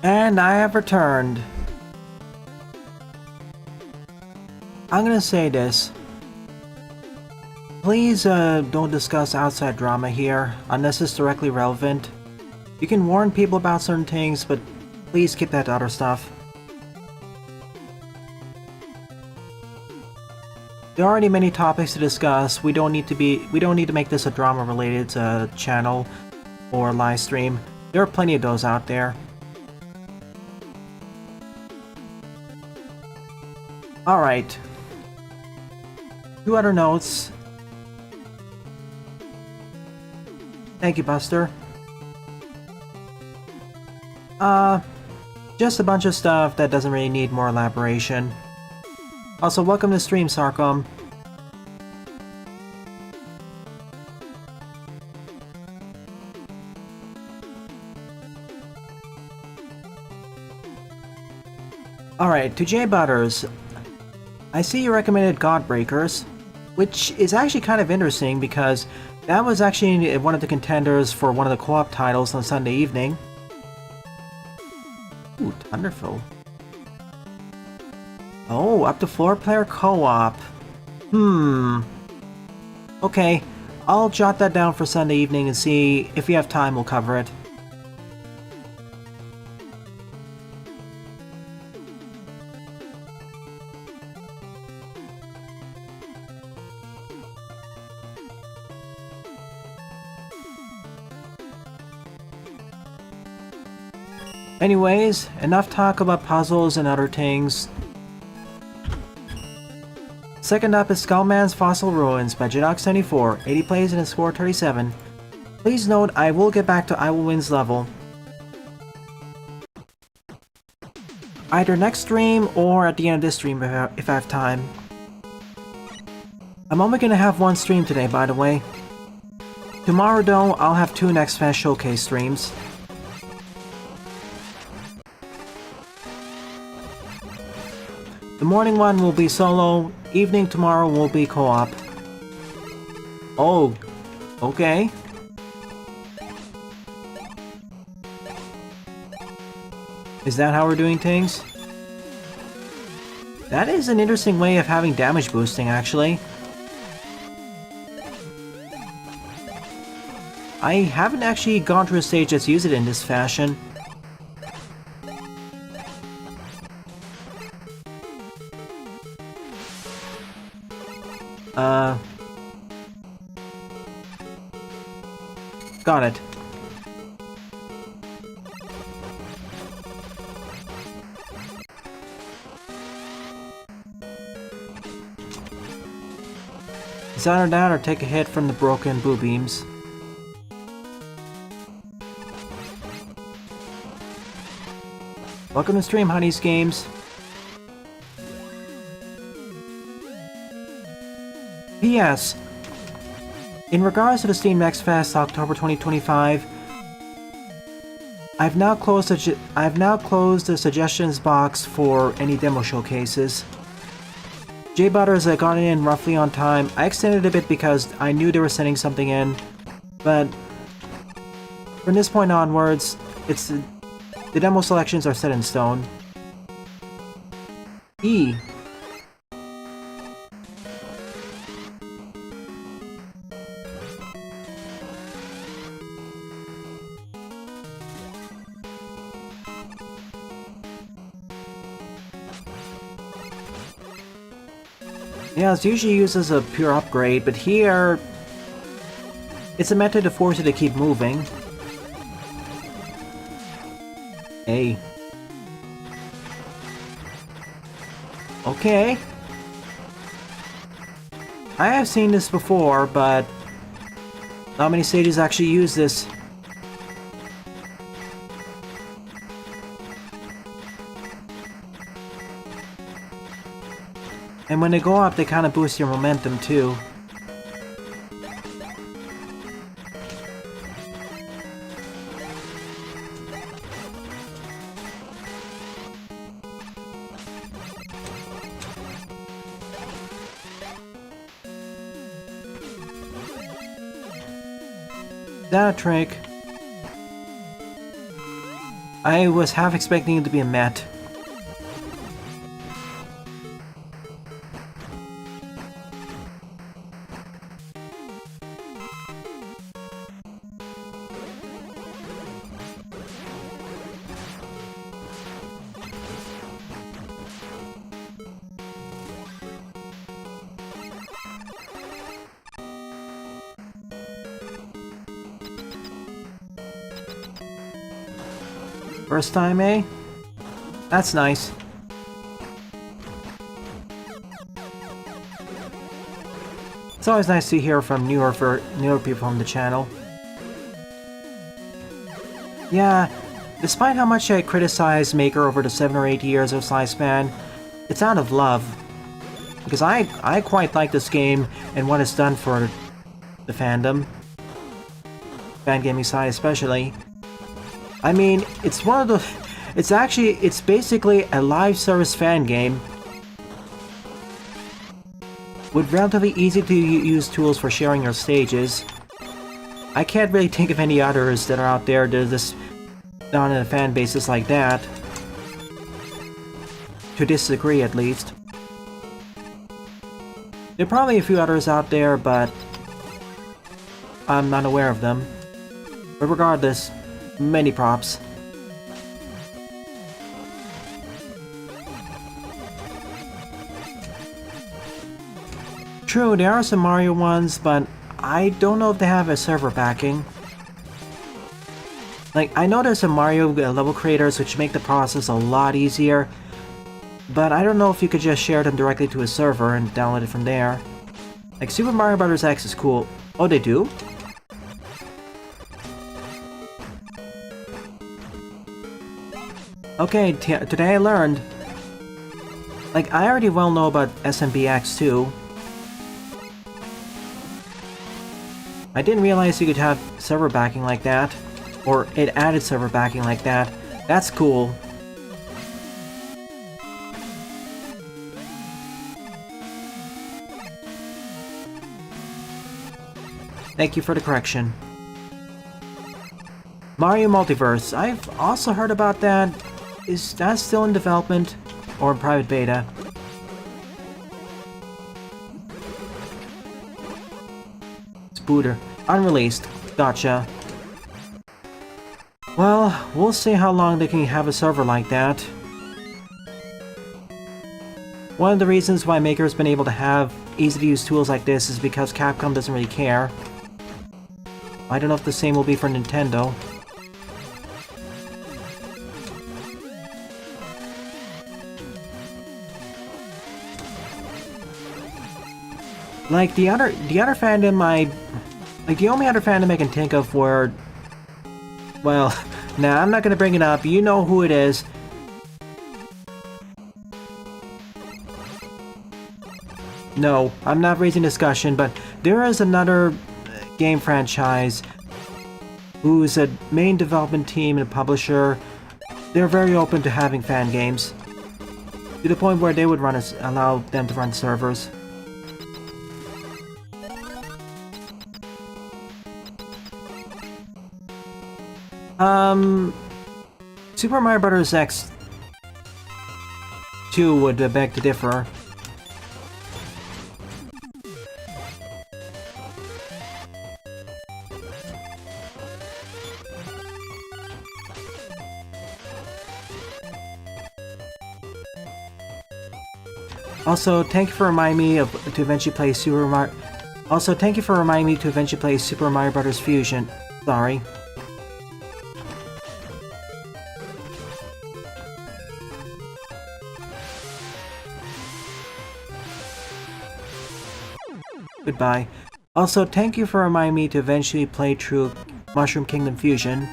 And I have returned. I'm gonna say this. Please don't discuss outside drama here, unless it's directly relevant. You can warn people about certain things, but please keep that to other stuff. There are already many topics to discuss. We don't need to make this a drama-related channel or live stream. There are plenty of those out there. Alright. 2 other notes. Thank you, Buster. Just a bunch of stuff that doesn't really need more elaboration. Also, welcome to stream, Sarcom. Alright, to Jay Butters. I see you recommended Godbreakers, which is actually kind of interesting because that was actually one of the contenders for one of the co-op titles on Sunday evening. Ooh, Thunderful. Oh, up to 4-player co-op. Okay, I'll jot that down for Sunday evening and see if we have time we'll cover it. Anyways, enough talk about puzzles and other things. Second up is Skullman's Fossil Ruins by Jinox74, 80 plays and a score 37. Please note I will get back to I Will Win's level. Either next stream or at the end of this stream if I have time. I'm only gonna have one stream today, by the way. Tomorrow though, I'll have 2 Next Fest Showcase streams. The morning one will be solo, evening tomorrow will be co-op. Oh, okay. Is that how we're doing things? That is an interesting way of having damage boosting, actually. I haven't actually gone through a stage that's used it in this fashion. Got it. It's either that or take a hit from the broken boo beams. Welcome to stream, Honey's Games. P.S. In regards to the Steam Next Fest October 2025, I've now closed the suggestions box for any demo showcases. J Butters got it in roughly on time. I extended a bit because I knew they were sending something in, but from this point onwards, the demo selections are set in stone. E. Yeah, it's usually used as a pure upgrade, but here it's a method to force it to keep moving. Hey. Okay. I have seen this before, but not many stages actually use this. And when they go up, they kind of boost your momentum too. That a trick? I was half expecting it to be a Met. First time, eh? That's nice. It's always nice to hear from newer people on the channel. Yeah, despite how much I criticized Maker over the 7 or 8 years of its lifespan, it's out of love. Because I quite like this game and what it's done for the fandom. Fan gaming side especially. I mean, it's one of the... It's basically a live service fan game with relatively easy to use tools for sharing your stages. I can't really think of any others that are out there that are just on a fan basis like that. To this degree, at least. There are probably a few others out there, but I'm not aware of them. But regardless, many props. True, there are some Mario ones, but I don't know if they have a server backing. Like, I know there's some Mario level creators which make the process a lot easier, but I don't know if you could just share them directly to a server and download it from there. Like, Super Mario Bros. X is cool. Oh, they do? Okay, today I learned. Like, I already well know about SMBX too. I didn't realize you could have server backing like that. Or it added server backing like that. That's cool. Thank you for the correction. Mario Multiverse. I've also heard about that. Is that still in development? Or in private beta? Spooter. Unreleased. Gotcha. Well, we'll see how long they can have a server like that. One of the reasons why Maker's been able to have easy-to-use tools like this is because Capcom doesn't really care. I don't know if the same will be for Nintendo. Like, the other fandom like, the only other fandom I can think of where... Well, nah, I'm not gonna bring it up. You know who it is. No, I'm not raising discussion, but there is another game franchise who's a main development team and publisher. They're very open to having fan games. To the point where they would allow them to run servers. Super Mario Bros. X 2 would beg to differ. Also, thank you for reminding me to eventually play Super Mario. Also, thank you for reminding me to eventually play Super Mario Bros. Fusion. Sorry. Goodbye. Also, thank you for reminding me to eventually play through Mushroom Kingdom Fusion.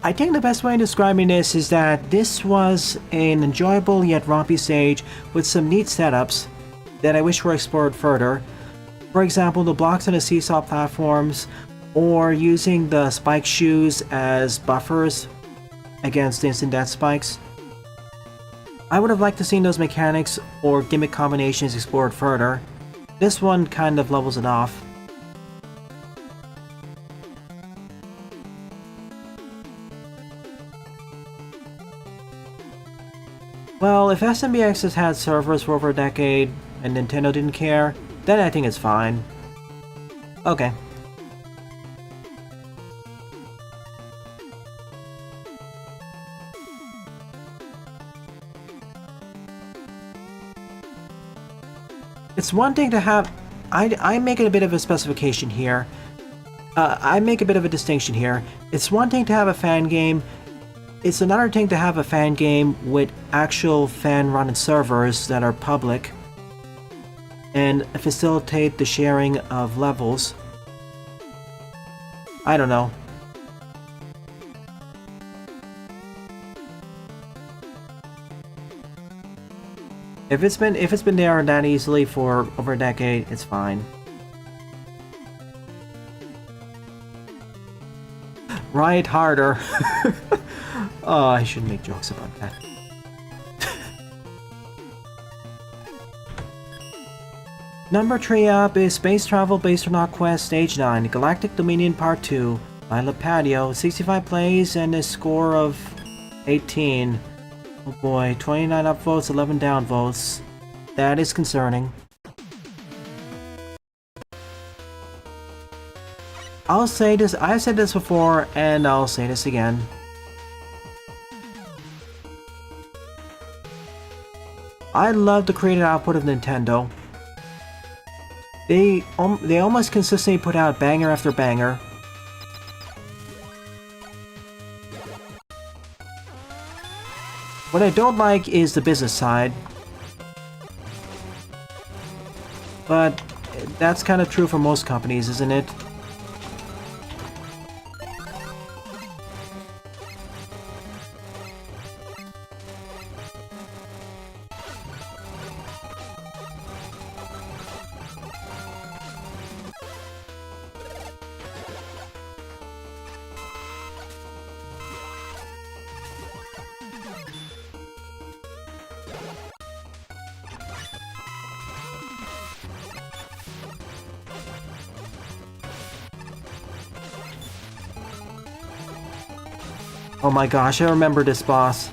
I think the best way of describing this is that this was an enjoyable yet rompy stage with some neat setups that I wish were explored further. For example, the blocks on the seesaw platforms, or using the spike shoes as buffers against instant death spikes. I would have liked to see those mechanics or gimmick combinations explored further. This one kind of levels it off. Well, if SMBX has had servers for over a decade and Nintendo didn't care, then I think it's fine. Okay. It's one thing to have... I make it a bit of a specification here. I make a bit of a distinction here. It's one thing to have a fan game. It's another thing to have a fan game with actual fan-run servers that are public and facilitate the sharing of levels. I don't know. If it's been there that easily for over a decade, it's fine. Ride harder. Oh, I shouldn't make jokes about that. Number 3 up is Space Travel Bastronaut Quest Stage 9, Galactic Dominion Part 2, by Lepadio, 65 plays and a score of 18. Oh boy, 29 upvotes, 11 downvotes. That is concerning. I'll say this, I've said this before, and I'll say this again. I love the creative output of Nintendo. They almost consistently put out banger after banger. What I don't like is the business side. But that's kind of true for most companies, isn't it? Oh my gosh, I remember this boss.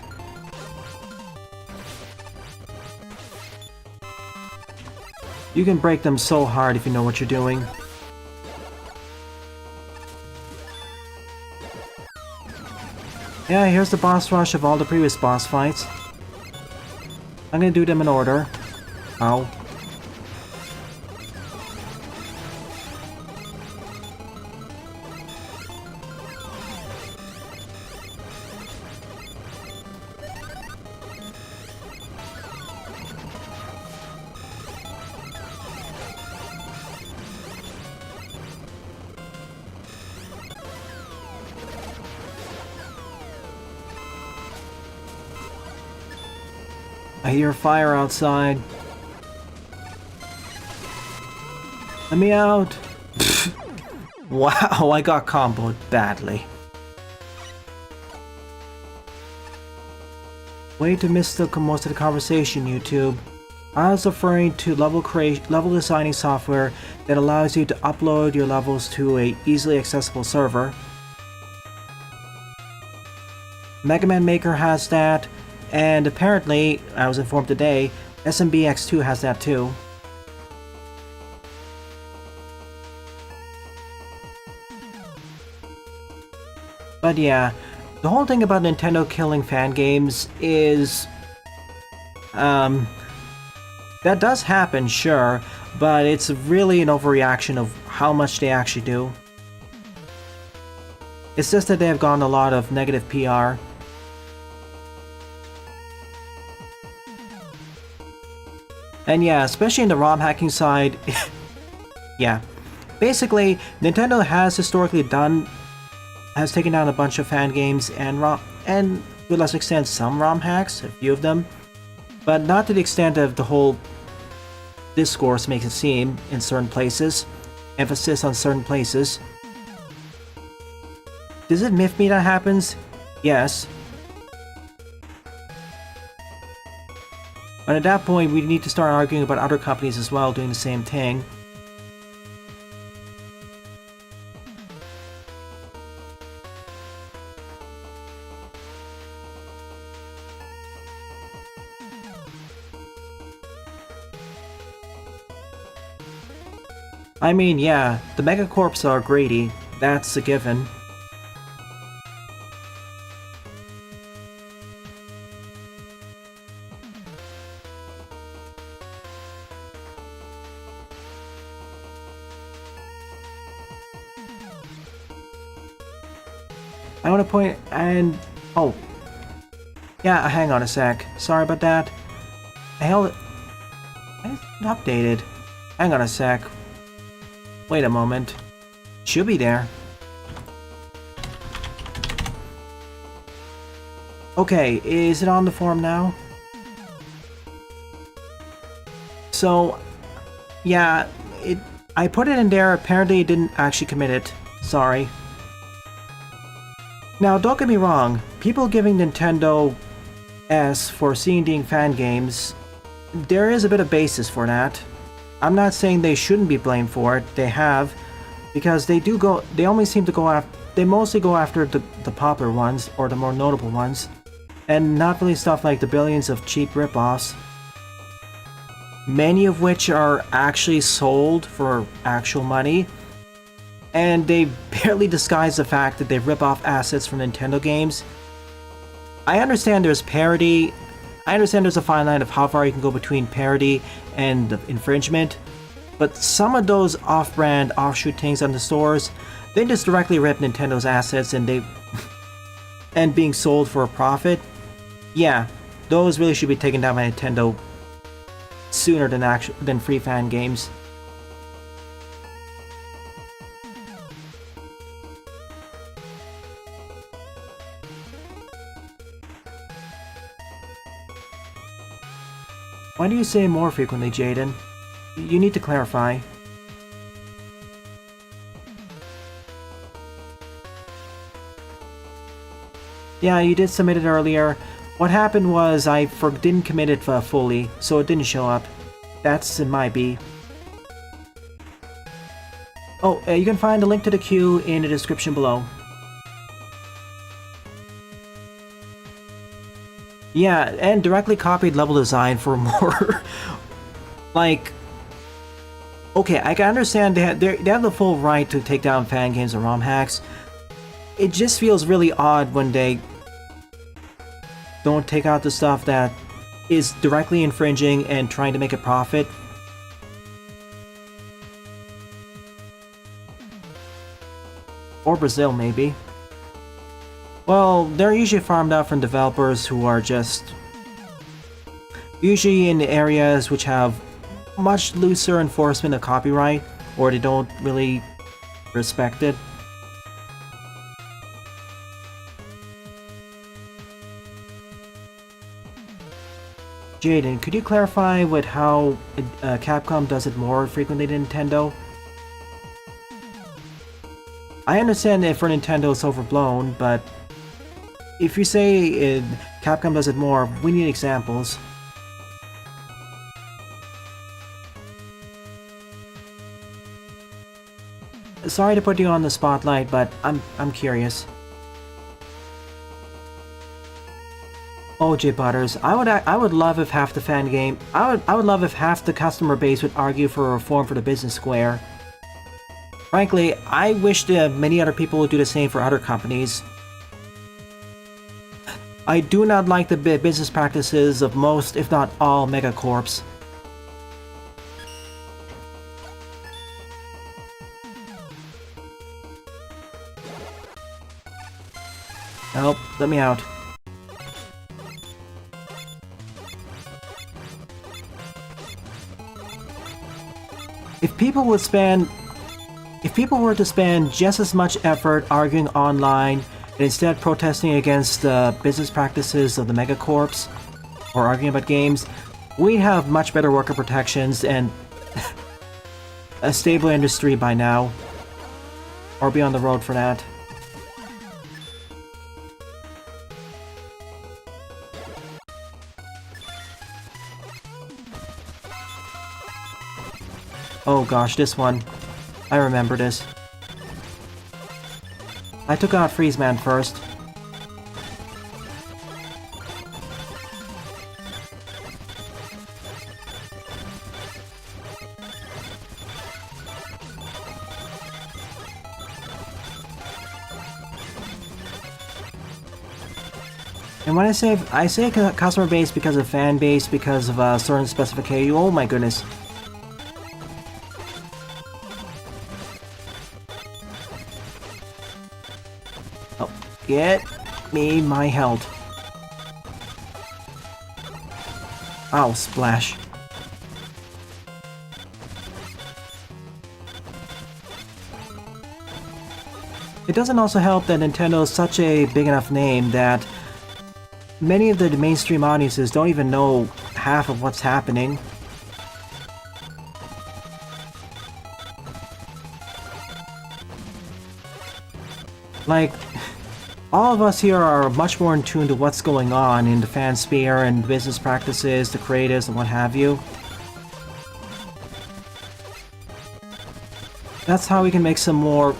You can break them so hard if you know what you're doing. Yeah, here's the boss rush of all the previous boss fights. I'm gonna do them in order. Ow. I hear fire outside. Let me out! Wow, I got comboed badly. Way to miss the most of the conversation, YouTube. I was referring to level designing software that allows you to upload your levels to a easily accessible server. Mega Man Maker has that. And apparently, I was informed today, SMBX2 has that too. But yeah, the whole thing about Nintendo killing fan games is... that does happen, sure, but it's really an overreaction of how much they actually do. It's just that they have gotten a lot of negative PR. And yeah, especially in the ROM hacking side, yeah. Basically, Nintendo has historically has taken down a bunch of fan games and to a lesser extent some ROM hacks, a few of them, but not to the extent of the whole discourse makes it seem in certain places, emphasis on certain places. Does it miff me that happens? Yes. And at that point, we need to start arguing about other companies as well doing the same thing. I mean, yeah, the megacorps are greedy. That's a given. I want to point and... oh. Yeah, hang on a sec. Sorry about that. I held it... it's updated. Hang on a sec. Wait a moment. Should be there. Okay, is it on the form now? So, yeah, I put it in there. Apparently it didn't actually commit it. Sorry. Now, don't get me wrong. People giving Nintendo S for C&Ding fan games, there is a bit of basis for that. I'm not saying they shouldn't be blamed for it. They have, because they always seem to go after, they mostly go after the popular ones, or the more notable ones, and not really stuff like the billions of cheap ripoffs, many of which are actually sold for actual money, and they barely disguise the fact that they rip off assets from Nintendo games. I understand there's parody. I understand there's a fine line of how far you can go between parody and infringement, but some of those off-brand, offshoot things on the stores, they just directly rip Nintendo's assets and being sold for a profit. Yeah, those really should be taken down by Nintendo sooner than free fan games. Why do you say more frequently, Jaden? You need to clarify. Yeah, you did submit it earlier. What happened was I didn't commit it fully, so it didn't show up. That's in my B. Oh, you can find a link to the queue in the description below. Yeah, and directly copied level design for more... like... okay, I can understand they have the full right to take down fan games and ROM hacks. It just feels really odd when they don't take out the stuff that is directly infringing and trying to make a profit. Or Brazil, maybe. Well, they're usually farmed out from developers who are just... usually in areas which have much looser enforcement of copyright, or they don't really respect it. Jaden, could you clarify with how Capcom does it more frequently than Nintendo? I understand that for Nintendo it's overblown, but if you say Capcom does it more, we need examples. Sorry to put you on the spotlight, but I'm curious. Oh, J Butters, I would love if half the fan game, I would love if half the customer base would argue for a reform for the business square. Frankly, I wish that many other people would do the same for other companies. I do not like the business practices of most, if not all, megacorps. Help, let me out. If people were to spend just as much effort arguing online and instead protesting against the business practices of the megacorps or arguing about games, we'd have much better worker protections and a stable industry by now. Or be on the road for that. Oh gosh, this one. I remember this. I took out Freeze Man first. And when I say customer base because of fan base, because of a certain specification, oh my goodness. Oh, get me my health. Ow, splash. It doesn't also help that Nintendo is such a big enough name that many of the mainstream audiences don't even know half of what's happening. Like, all of us here are much more in tune to what's going on in the fan sphere and business practices, the creatives, and what have you. That's how we can make some more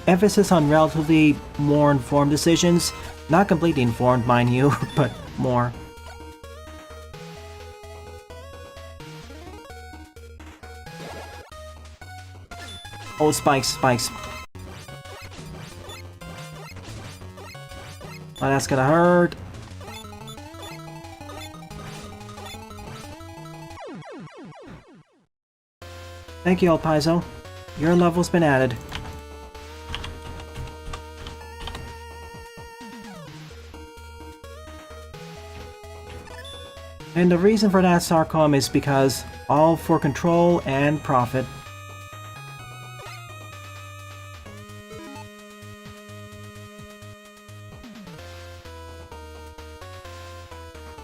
emphasis on relatively more informed decisions. Not completely informed, mind you, but more. Oh, spikes, spikes. Oh, that's gonna hurt. Thank you, El Paizo. Your level's been added. And the reason for that, Sarcom, is because all for control and profit.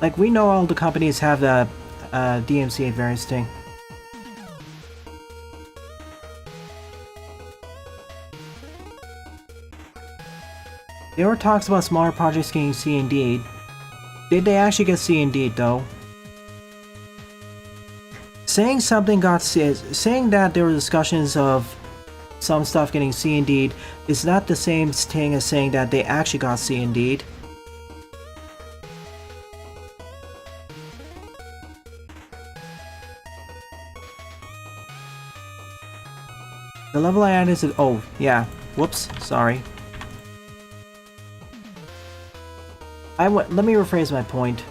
Like, we know all the companies have the DMCA various thing. There were talks about smaller projects getting C&D'd. Did they actually get C&D'd though? Saying that there were discussions of some stuff getting C&D'd is not the same thing as saying that they actually got C&D'd. The level I added is... oh, yeah. Whoops, sorry. Let me rephrase my point.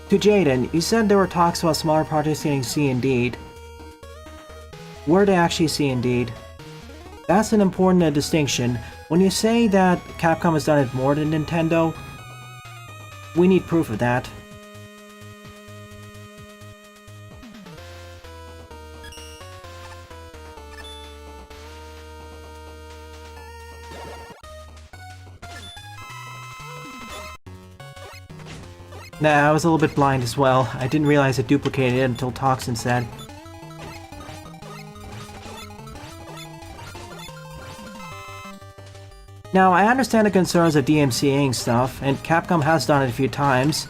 To Jaden, you said there were talks about smaller projects getting C&D'd. Were they actually C&D'd? That's an important distinction. When you say that Capcom has done it more than Nintendo, we need proof of that. Nah, I was a little bit blind as well. I didn't realize it duplicated it until Toxin said. Now, I understand the concerns of DMCAing stuff, and Capcom has done it a few times.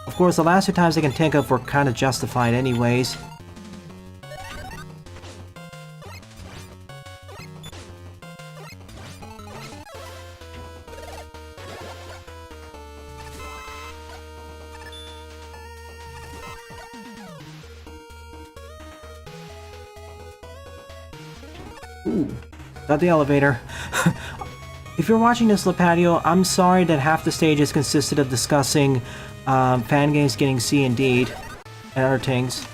Of course, the last 2 times I can think of were kind of justified anyways. Ooh, got the elevator. If you're watching this, Lepatio, I'm sorry that half the stages consisted of discussing fan games getting C&D'd and other things.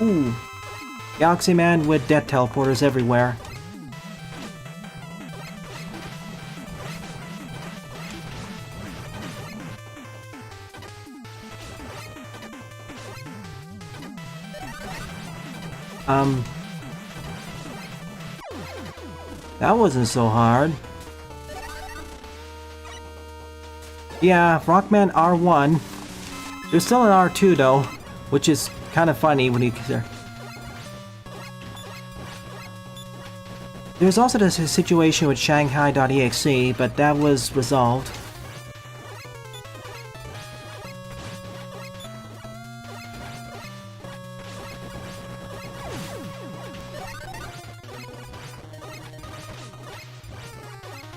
Ooh, Galaxy Man with death teleporters everywhere. That wasn't so hard. Yeah, Rockman R1. There's still an R2 though, which is kind of funny when you consider. There's also this situation with Shanghai.exe, but that was resolved.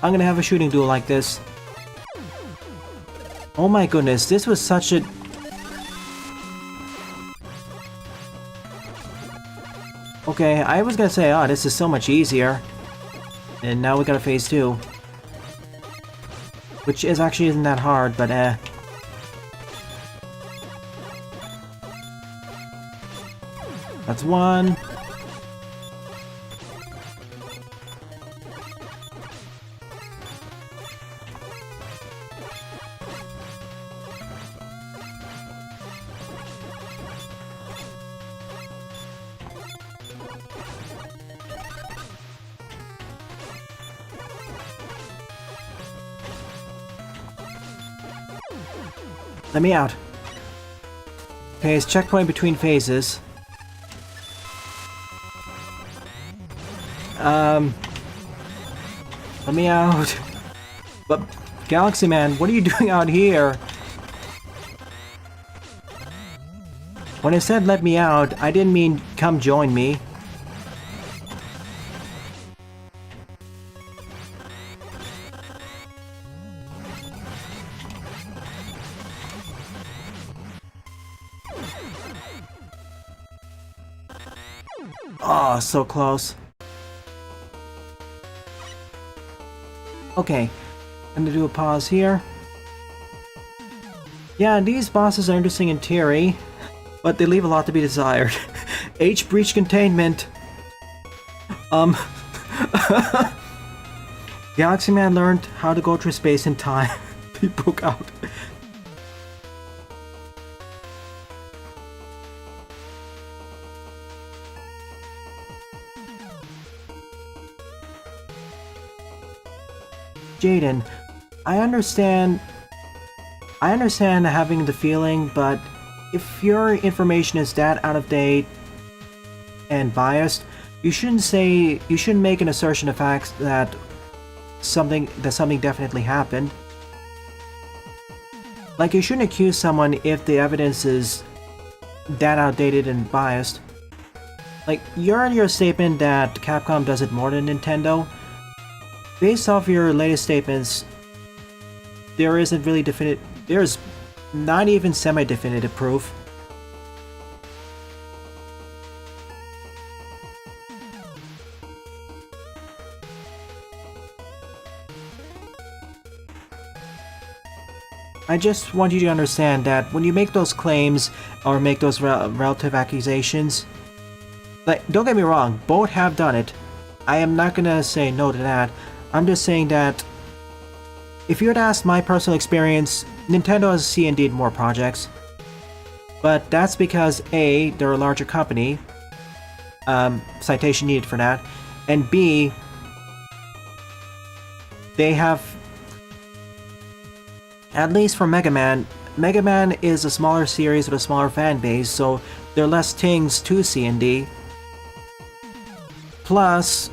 I'm gonna have a shooting duel like this. Oh my goodness, this was such a... Okay, I was gonna say, oh, this is so much easier. And now we got a phase 2. Which is actually isn't that hard, but That's one. Let me out. Okay, it's checkpoint between phases. Let me out. But, Galaxy Man, what are you doing out here? When I said let me out, I didn't mean come join me. Oh, so close. Okay, I'm gonna do a pause here. Yeah, these bosses are interesting in theory, but they leave a lot to be desired. H breach containment. Galaxy Man learned how to go through space and time. He broke out. Jaden, I understand having the feeling, but if your information is that out of date and biased, you shouldn't make an assertion of facts that something definitely happened. Like, you shouldn't accuse someone if the evidence is that outdated and biased. Like, your statement that Capcom does it more than Nintendo. Based off your latest statements, there isn't really there's not even semi-definitive proof. I just want you to understand that when you make those claims or make those relative accusations, like, don't get me wrong, both have done it. I am not gonna say no to that. I'm just saying that if you had asked my personal experience, Nintendo has C&D'd more projects. But that's because A, they're a larger company, citation needed for that, and B, they have, at least for Mega Man is a smaller series with a smaller fan base, so there are less things to C&D. Plus,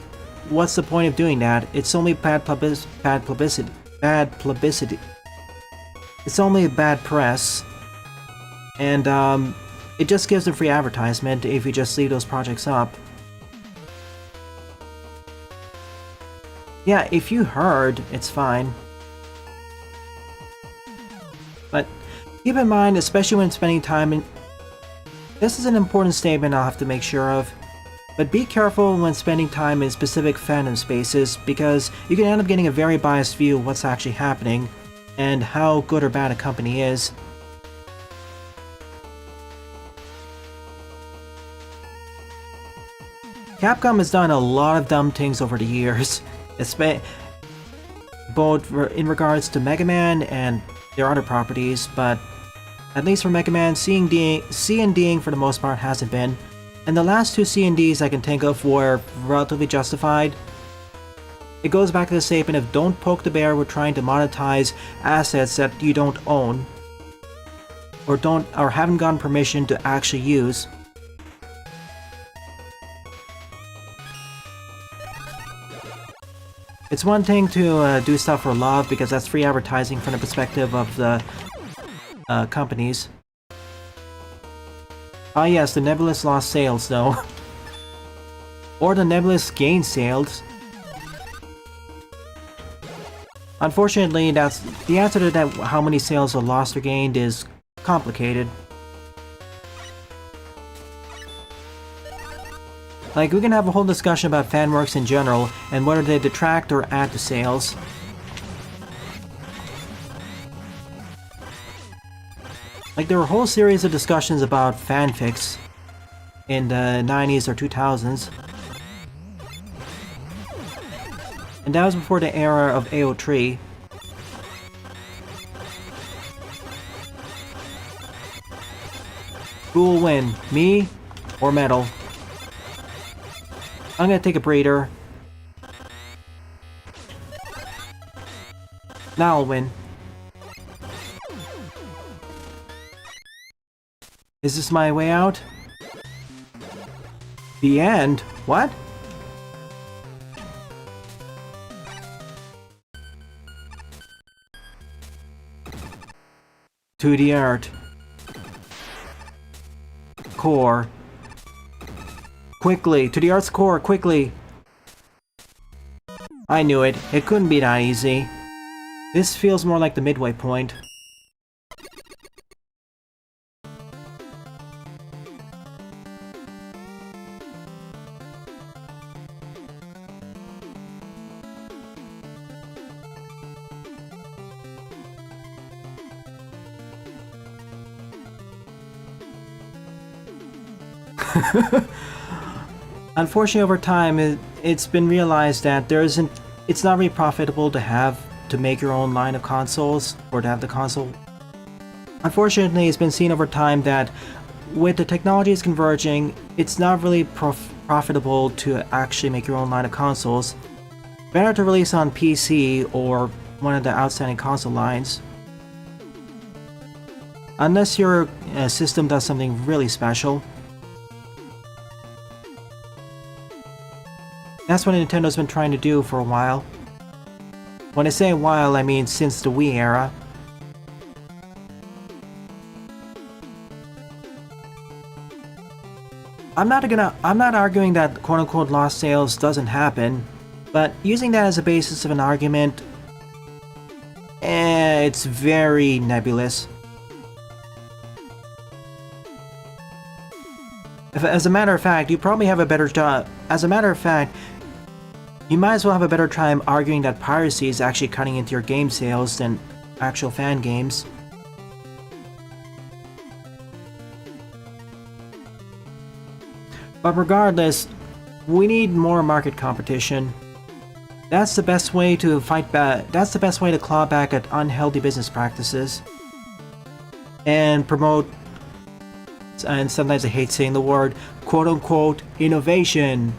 what's the point of doing that? It's only bad publicity. It's only bad press. And, it just gives them free advertisement if you just leave those projects up. Yeah, if you heard, it's fine. But keep in mind, especially when spending time in... This is an important statement I'll have to make sure of. But be careful when spending time in specific fandom spaces, because you can end up getting a very biased view of what's actually happening, and how good or bad a company is. Capcom has done a lot of dumb things over the years, both in regards to Mega Man and their other properties, but at least for Mega Man, C&D'ing for the most part hasn't been. And the last two C&Ds I can think of were relatively justified. It goes back to the statement of don't poke the bear with trying to monetize assets that you don't own, or haven't gotten permission to actually use. It's one thing to do stuff for love, because that's free advertising from the perspective of the companies. Ah yes, the Nebulous lost sales though. Or the Nebulous gained sales. Unfortunately, that's the answer to that. How many sales are lost or gained is complicated. Like, we can have a whole discussion about fan works in general and whether they detract or add to sales. Like, there were a whole series of discussions about fanfics in the 90s or 2000s. And that was before the era of AO3. Who will win, me or Metal? I'm gonna take a breather. Now I'll win. Is this my way out? The end? What? To the art. Core. Quickly! To the art's core, quickly! I knew it. It couldn't be that easy. This feels more like the midway point. Unfortunately, over time, it's been realized that it's not really profitable to make your own line of consoles, or to have the console. Unfortunately, it's been seen over time that with the technologies converging, it's not really profitable to actually make your own line of consoles. Better to release on PC or one of the outstanding console lines. Unless your system does something really special. That's what Nintendo's been trying to do for a while. When I say a while, I mean since the Wii era. I'm not arguing that quote-unquote lost sales doesn't happen, but using that as a basis of an argument, it's very nebulous. As a matter of fact, you probably have a better job. As a matter of fact, you might as well have a better time arguing that piracy is actually cutting into your game sales than actual fan games. But regardless, we need more market competition. That's the best way to fight back. That's the best way to claw back at unhealthy business practices and promote. And sometimes I hate saying the word quote-unquote innovation.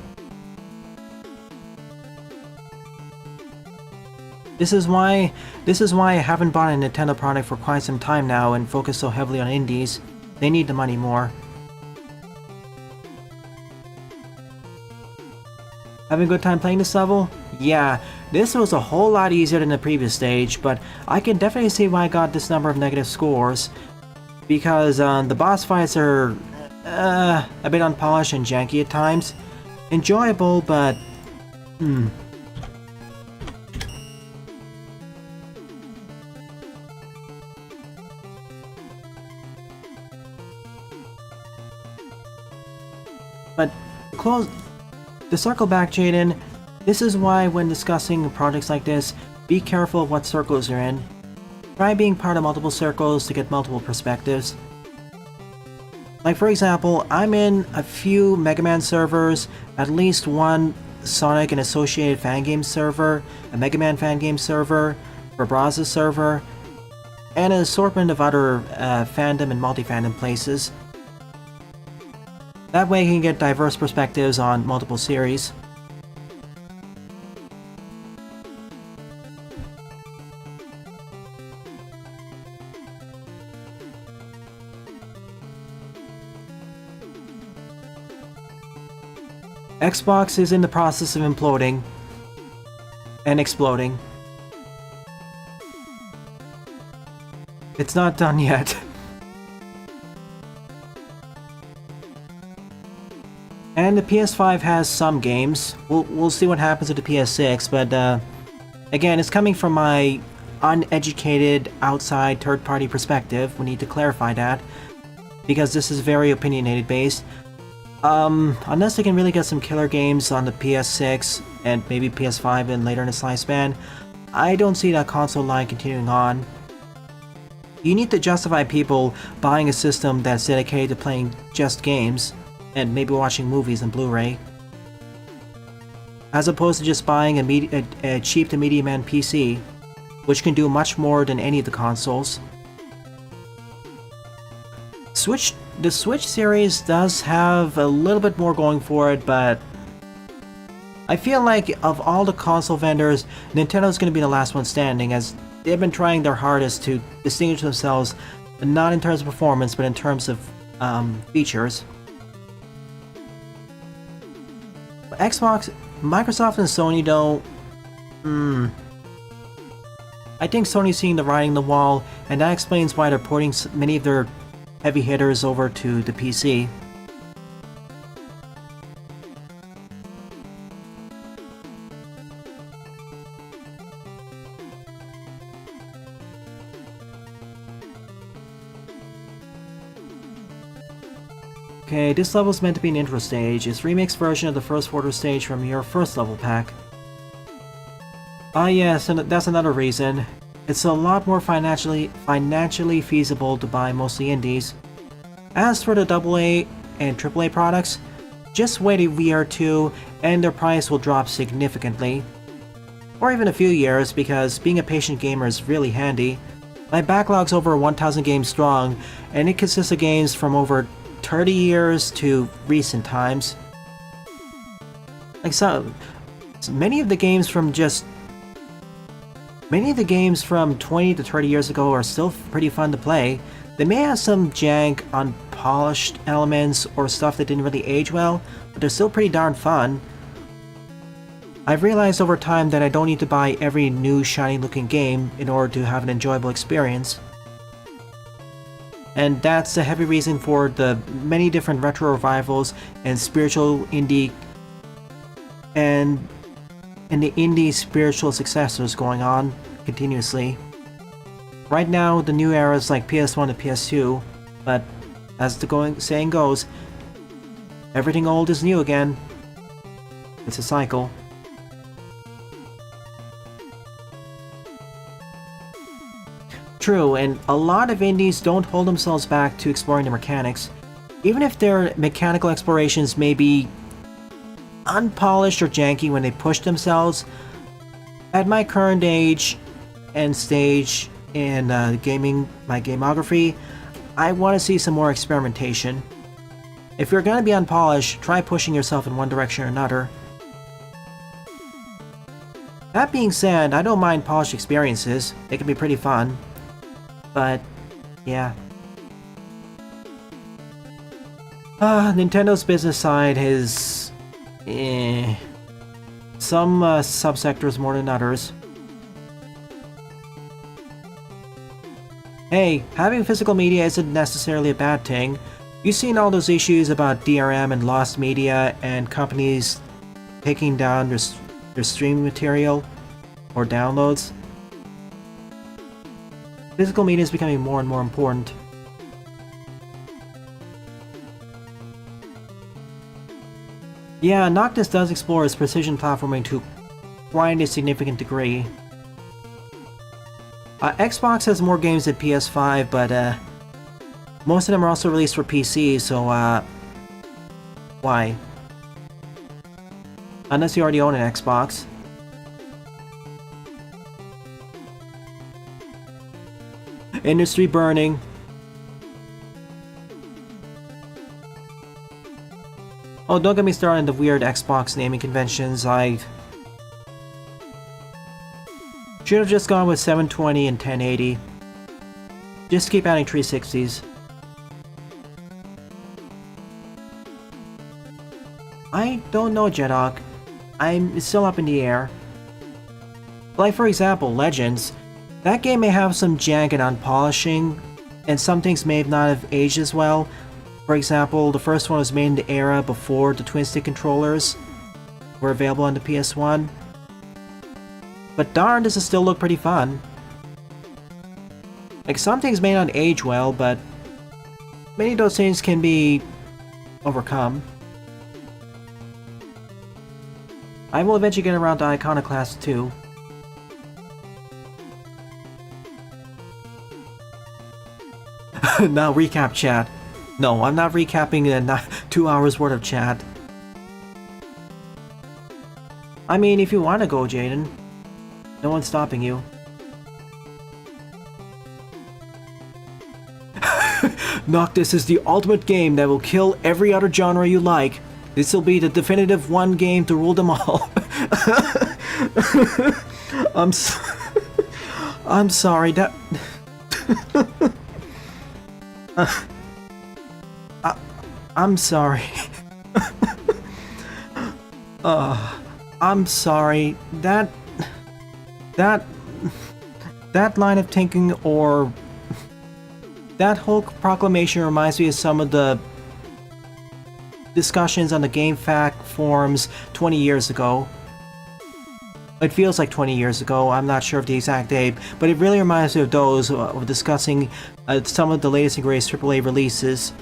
This is why I haven't bought a Nintendo product for quite some time now and focus so heavily on indies. They need the money more. Having a good time playing this level? Yeah, this was a whole lot easier than the previous stage, but I can definitely see why I got this number of negative scores. Because the boss fights are a bit unpolished and janky at times. Enjoyable, but But to circle back, Jaden, this is why when discussing projects like this, be careful of what circles you're in. Try being part of multiple circles to get multiple perspectives. Like for example, I'm in a few Mega Man servers, at least one Sonic and associated fan game server, a Mega Man fan game server, a Brazos server, and an assortment of other fandom and multi-fandom places. That way you can get diverse perspectives on multiple series. Xbox is in the process of imploding and exploding. It's not done yet. And the PS5 has some games. We'll see what happens with the PS6, but Again, it's coming from my uneducated outside third-party perspective. We need to clarify that because this is very opinionated based. Unless they can really get some killer games on the PS6 and maybe PS5 and later in its lifespan, I don't see that console line continuing on. You need to justify people buying a system that's dedicated to playing just games and maybe watching movies and Blu-ray, as opposed to just buying a cheap to medium-end PC, which can do much more than any of the consoles. The Switch series does have a little bit more going for it, but I feel like of all the console vendors, Nintendo's going to be the last one standing, as they've been trying their hardest to distinguish themselves, not in terms of performance, but in terms of features. Xbox, Microsoft and Sony don't... I think Sony's seeing the writing on the wall, and that explains why they're porting many of their heavy hitters over to the PC. Okay, this level is meant to be an intro stage. It's remixed version of the first order stage from your first level pack. Ah yes, and that's another reason. It's a lot more financially feasible to buy mostly indies. As for the AA and AAA products, just wait a year or two and their price will drop significantly. Or even a few years, because being a patient gamer is really handy. My backlog's over 1,000 games strong, and it consists of games from over 30 years to recent times. Like many of the games from 20 to 30 years ago are still pretty fun to play. They may have some jank, unpolished elements or stuff that didn't really age well, but they're still pretty darn fun. I've realized over time that I don't need to buy every new shiny looking game in order to have an enjoyable experience. And that's a heavy reason for the many different retro revivals and spiritual indie and the indie spiritual successors going on continuously. Right now, the new era is like PS1 to PS2, but as the saying goes, everything old is new again. It's a cycle. True, and a lot of indies don't hold themselves back to exploring the mechanics, even if their mechanical explorations may be unpolished or janky when they push themselves. At my current age and stage in my gamography, I want to see some more experimentation. If you're going to be unpolished, try pushing yourself in one direction or another. That being said, I don't mind polished experiences. They can be pretty fun. But, yeah. Nintendo's business side has some subsectors more than others. Hey, having physical media isn't necessarily a bad thing. You've seen all those issues about DRM and lost media and companies taking down their streaming material or downloads. Physical media is becoming more and more important. Yeah, Noctis does explore its precision platforming to quite a significant degree. Xbox has more games than PS5, but most of them are also released for PC, so why? Unless you already own an Xbox. Industry burning. Oh, don't get me started on the weird Xbox naming conventions. I should have just gone with 720 and 1080. Just keep adding 360s. I don't know, Jedok. I'm still up in the air. Like for example, Legends. That game may have some jank and unpolishing, and some things may not have aged as well. For example, the first one was made in the era before the twin-stick controllers were available on the PS1. But darn, does it still look pretty fun. Like, some things may not age well, but many of those things can be overcome. I will eventually get around to Iconoclast too. Now recap chat. No, I'm not recapping 2 hours worth of chat. I mean, if you want to go, Jaden. No one's stopping you. Noctis is the ultimate game that will kill every other genre you like. This will be the definitive one game to rule them all. I'm sorry, that... I'm sorry. I'm sorry. That line of thinking, or that whole proclamation, reminds me of some of the discussions on the GameFAQ forums 20 years ago. It feels like 20 years ago, I'm not sure of the exact date, but it really reminds me of those discussing some of the latest and greatest AAA releases.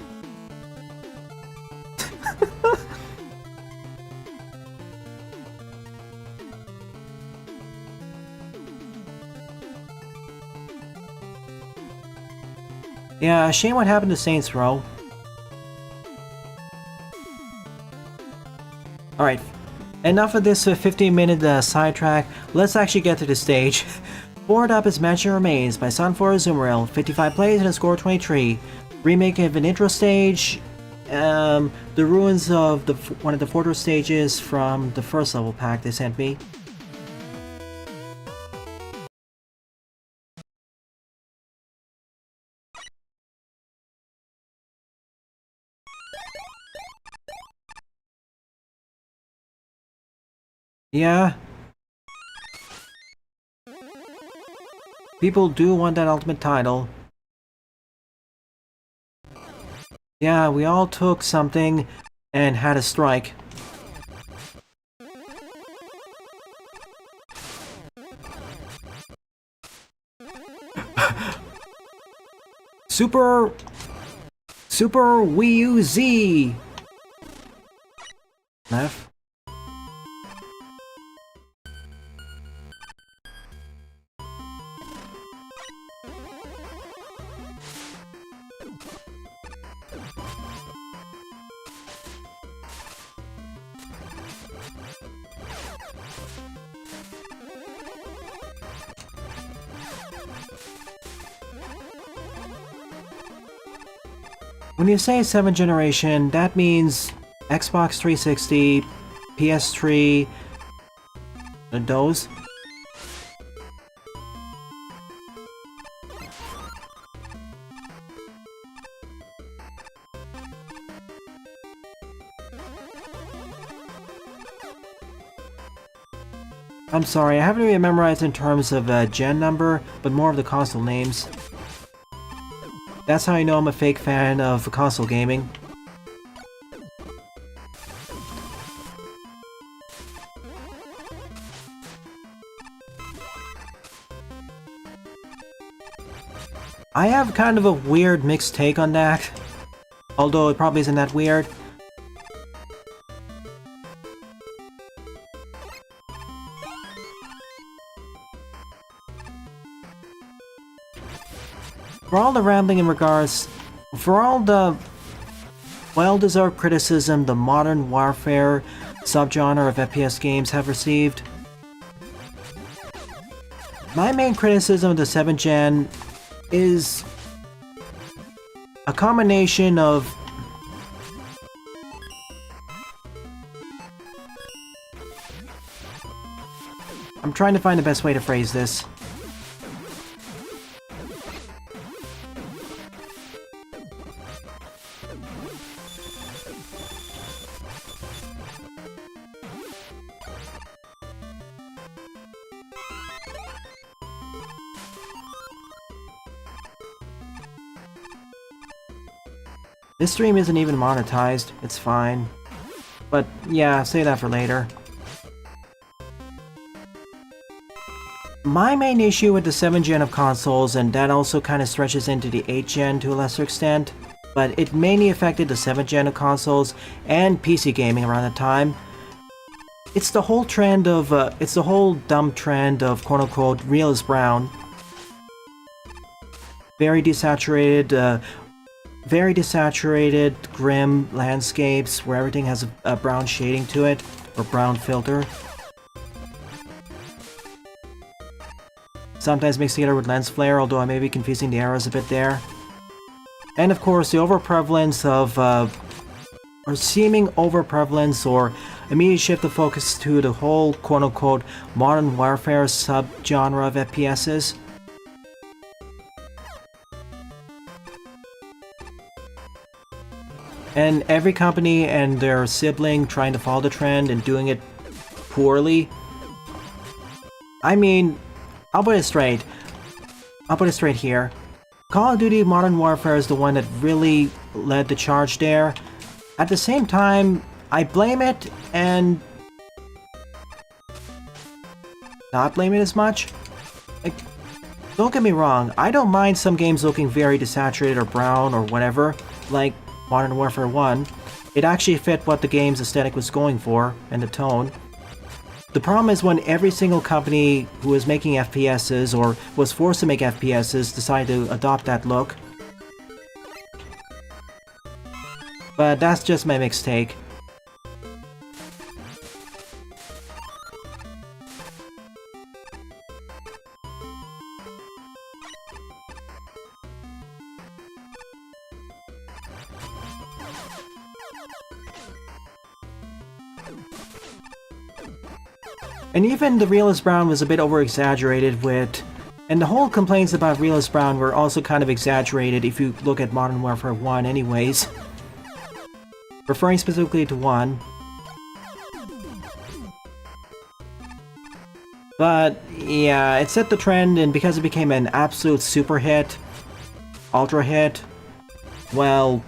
Yeah, shame what happened to Saints Row. Alright, enough of this 15-minute sidetrack. Let's actually get to the stage. Board up is Mansion Remains by Sunflower Azumarill. 55 plays and a score 23. Remake of an intro stage. The ruins of one of the fortress stages from the first level pack they sent me. Yeah. People do want that ultimate title. Yeah, we all took something and had a strike. Super Wii U Z! Left. When you say 7th generation, that means Xbox 360, PS3, and those? I'm sorry, I haven't really memorized in terms of gen number, but more of the console names. That's how I know I'm a fake fan of console gaming. I have kind of a weird mixed take on that, although it probably isn't that weird. For all the rambling in regards, for all the well-deserved criticism the modern warfare subgenre of FPS games have received, my main criticism of the 7th gen is a combination of I'm trying to find the best way to phrase this. This stream isn't even monetized, it's fine. But yeah, save that for later. My main issue with the 7th gen of consoles, and that also kind of stretches into the 8th gen to a lesser extent, but it mainly affected the 7th gen of consoles and PC gaming around that time. It's the whole trend of, it's the whole dumb trend of quote-unquote real is brown. Very desaturated, grim landscapes where everything has a brown shading to it, or brown filter. Sometimes mixed together with lens flare, although I may be confusing the errors a bit there. And of course, the overprevalence of, or seeming overprevalence or immediate shift of focus to the whole quote-unquote modern warfare sub-genre of FPSs. And every company and their sibling trying to follow the trend and doing it poorly. I mean, I'll put it straight here. Call of Duty Modern Warfare is the one that really led the charge there. At the same time, I blame it and not blame it as much. Like, don't get me wrong, I don't mind some games looking very desaturated or brown or whatever, like Modern Warfare 1. It actually fit what the game's aesthetic was going for, and the tone. The problem is when every single company who was making FPSs or was forced to make FPSs decided to adopt that look. But that's just my mixed take. And even the Realist Brown was a bit over-exaggerated with... And the whole complaints about Realist Brown were also kind of exaggerated if you look at Modern Warfare 1 anyways. Referring specifically to 1. But, yeah, it set the trend, and because it became an absolute super hit, ultra hit, well...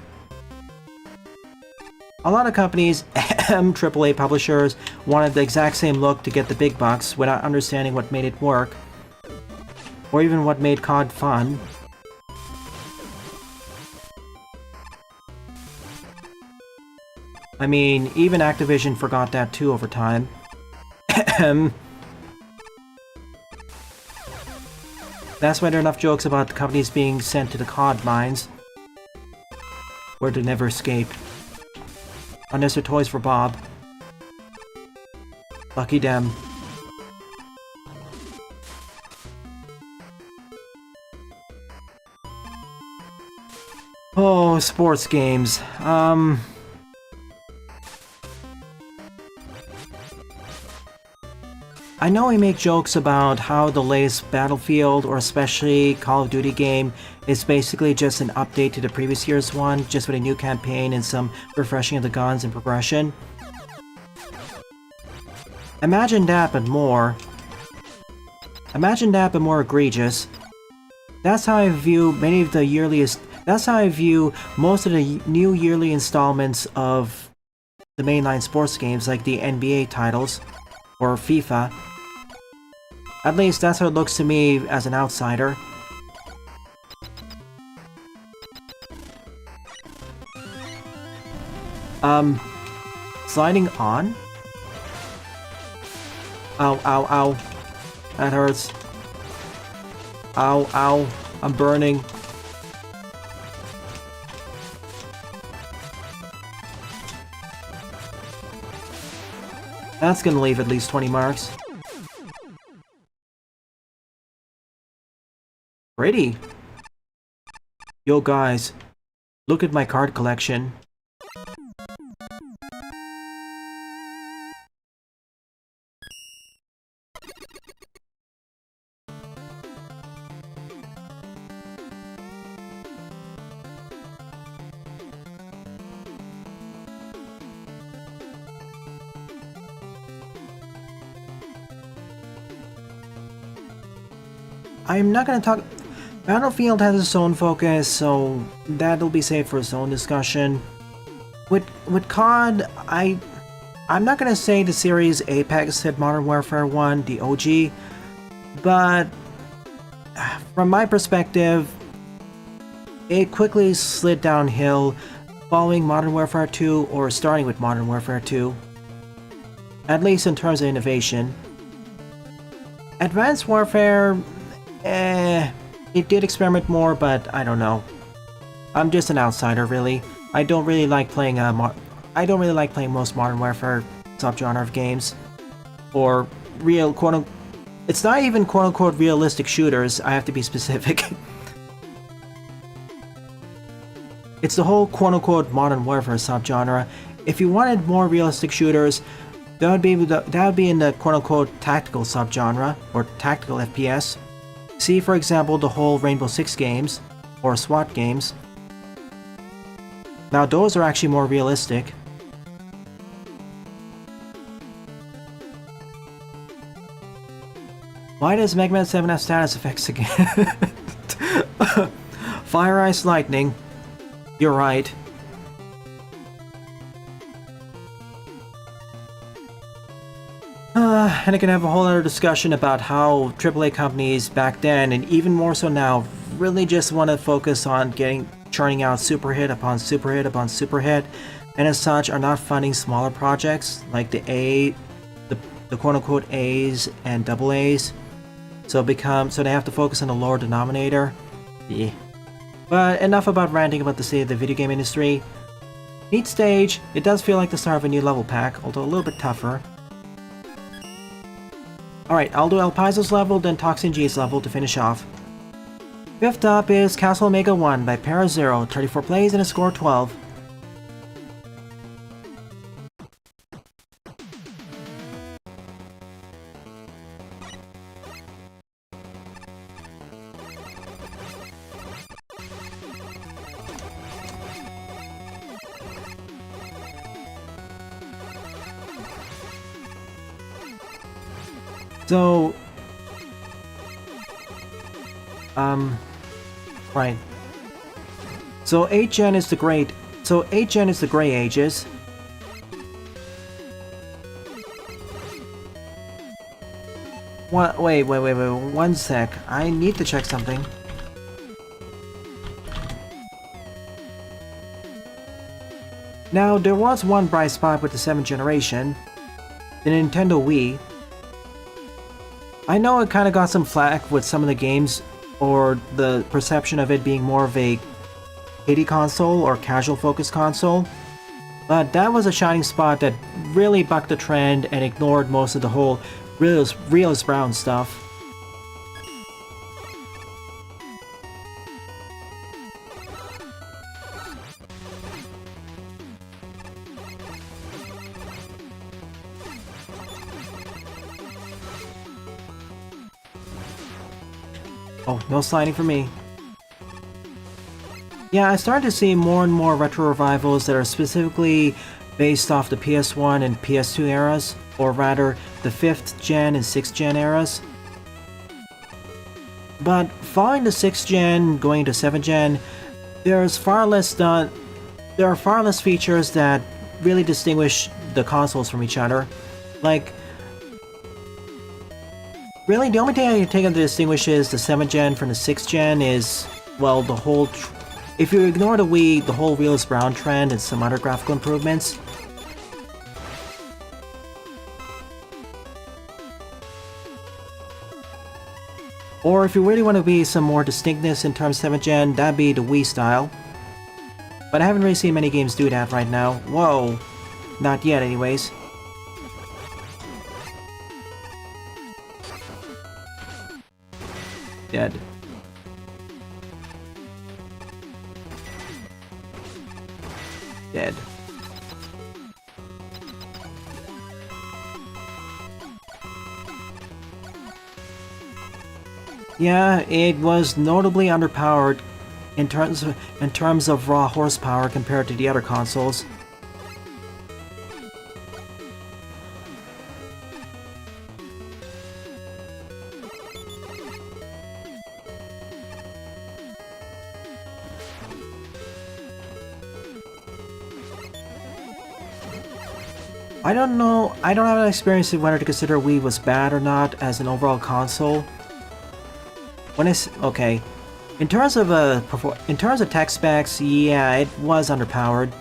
A lot of companies, AAA publishers, wanted the exact same look to get the big bucks without understanding what made it work, or even what made COD fun. I mean, even Activision forgot that too over time. That's why there are enough jokes about the companies being sent to the COD mines, where they never escape. Unless they're toys for Bob. Lucky them. Oh, sports games. I know we make jokes about how the latest Battlefield, or especially Call of Duty game, is basically just an update to the previous year's one, just with a new campaign and some refreshing of the guns and progression. Imagine that, but more. Imagine that, but more egregious. That's how I view many of the yearliest. That's how I view most of the new yearly installments of the mainline sports games, like the NBA titles or FIFA. At least that's how it looks to me as an outsider. Sliding on? Ow, ow, ow. That hurts. Ow, ow. I'm burning. That's gonna leave at least 20 marks. Pretty. Yo guys, look at my card collection. I'm not gonna talk... Battlefield has its own focus, so that'll be saved for its own discussion. With COD, I'm not gonna say the series Apex hit Modern Warfare 1, the OG, but from my perspective, it quickly slid downhill following Modern Warfare 2 or starting with Modern Warfare 2, at least in terms of innovation. Advanced Warfare, it did experiment more, but I don't know. I'm just an outsider, really. I don't really like playing most Modern Warfare subgenre of games, or real it's not even quote-unquote realistic shooters. I have to be specific. It's the whole quote-unquote Modern Warfare subgenre. If you wanted more realistic shooters, that would be in the quote-unquote tactical subgenre, or tactical FPS. See, for example, the whole Rainbow Six games, or SWAT games. Now those are actually more realistic. Why does Mega Man 7 have status effects again? Fire, Ice, Lightning. You're right. And I can have a whole other discussion about how AAA companies back then, and even more so now, really just want to focus on churning out super hit upon super hit upon super hit, and as such are not funding smaller projects like the quote-unquote A's and double A's. So they have to focus on the lower denominator. Yeah. But enough about ranting about the state of the video game industry. Neat stage. It does feel like the start of a new level pack, although a little bit tougher. Alright, I'll do El Paiso's level, then Toxin G's level to finish off. Fifth up is Castle Omega 1 by Para0, 34 plays and a score 12. So, right. So 8th gen is the gray ages. What? Wait, one sec. I need to check something. Now, there was one bright spot with the 7th generation, the Nintendo Wii. I know it kind of got some flack with some of the games, or the perception of it being more of a kiddie console or casual focused console, but that was a shining spot that really bucked the trend and ignored most of the whole realist brown stuff. Oh, no sliding for me. Yeah, I started to see more and more retro revivals that are specifically based off the PS1 and PS2 eras, or rather, the 5th gen and 6th gen eras. But following the 6th gen, going to 7th gen, there are far less features that really distinguish the consoles from each other. Like, really, the only thing I can think of that distinguishes the 7th gen from the 6th gen is, well, the whole... if you ignore the Wii, the whole realist brown trend and some other graphical improvements. Or if you really want to be some more distinctness in terms of 7th gen, that'd be the Wii style. But I haven't really seen many games do that right now. Whoa! Not yet, anyways. Dead. Dead. Yeah, it was notably underpowered in terms of raw horsepower compared to the other consoles. I don't know, I don't have an experience of whether to consider Wii was bad or not as an overall console. Okay, in terms of tech specs, yeah, it was underpowered.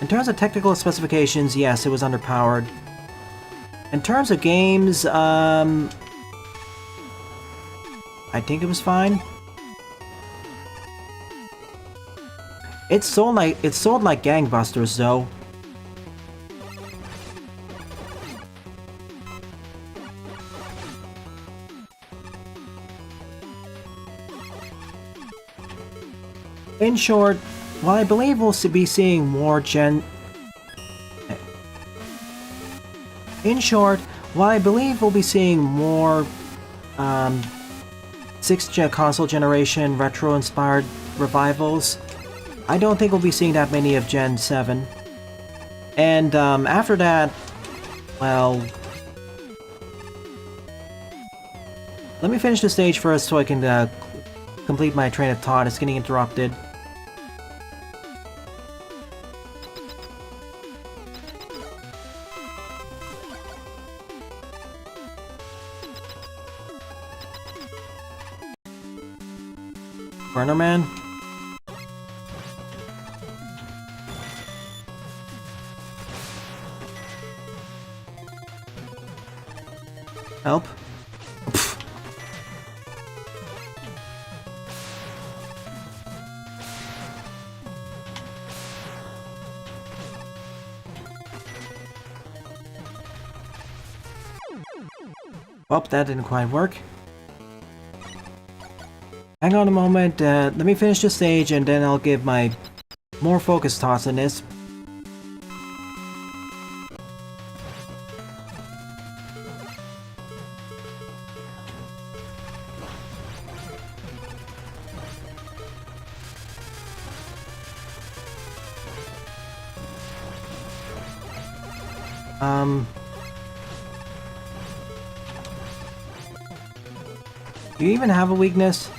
In terms of technical specifications, yes, it was underpowered. In terms of games, I think it was fine. It sold like gangbusters, though. In short, while I believe we'll be seeing more In short, while I believe we'll be seeing more 6th console generation retro-inspired revivals, I don't think we'll be seeing that many of Gen 7. And after that, well... Let me finish the stage first so I can complete my train of thought. It's getting interrupted. Burner Man? Help? Oh, that didn't quite work. Hang on a moment, let me finish the stage and then I'll give my more focused thoughts on this. Do you even have a weakness?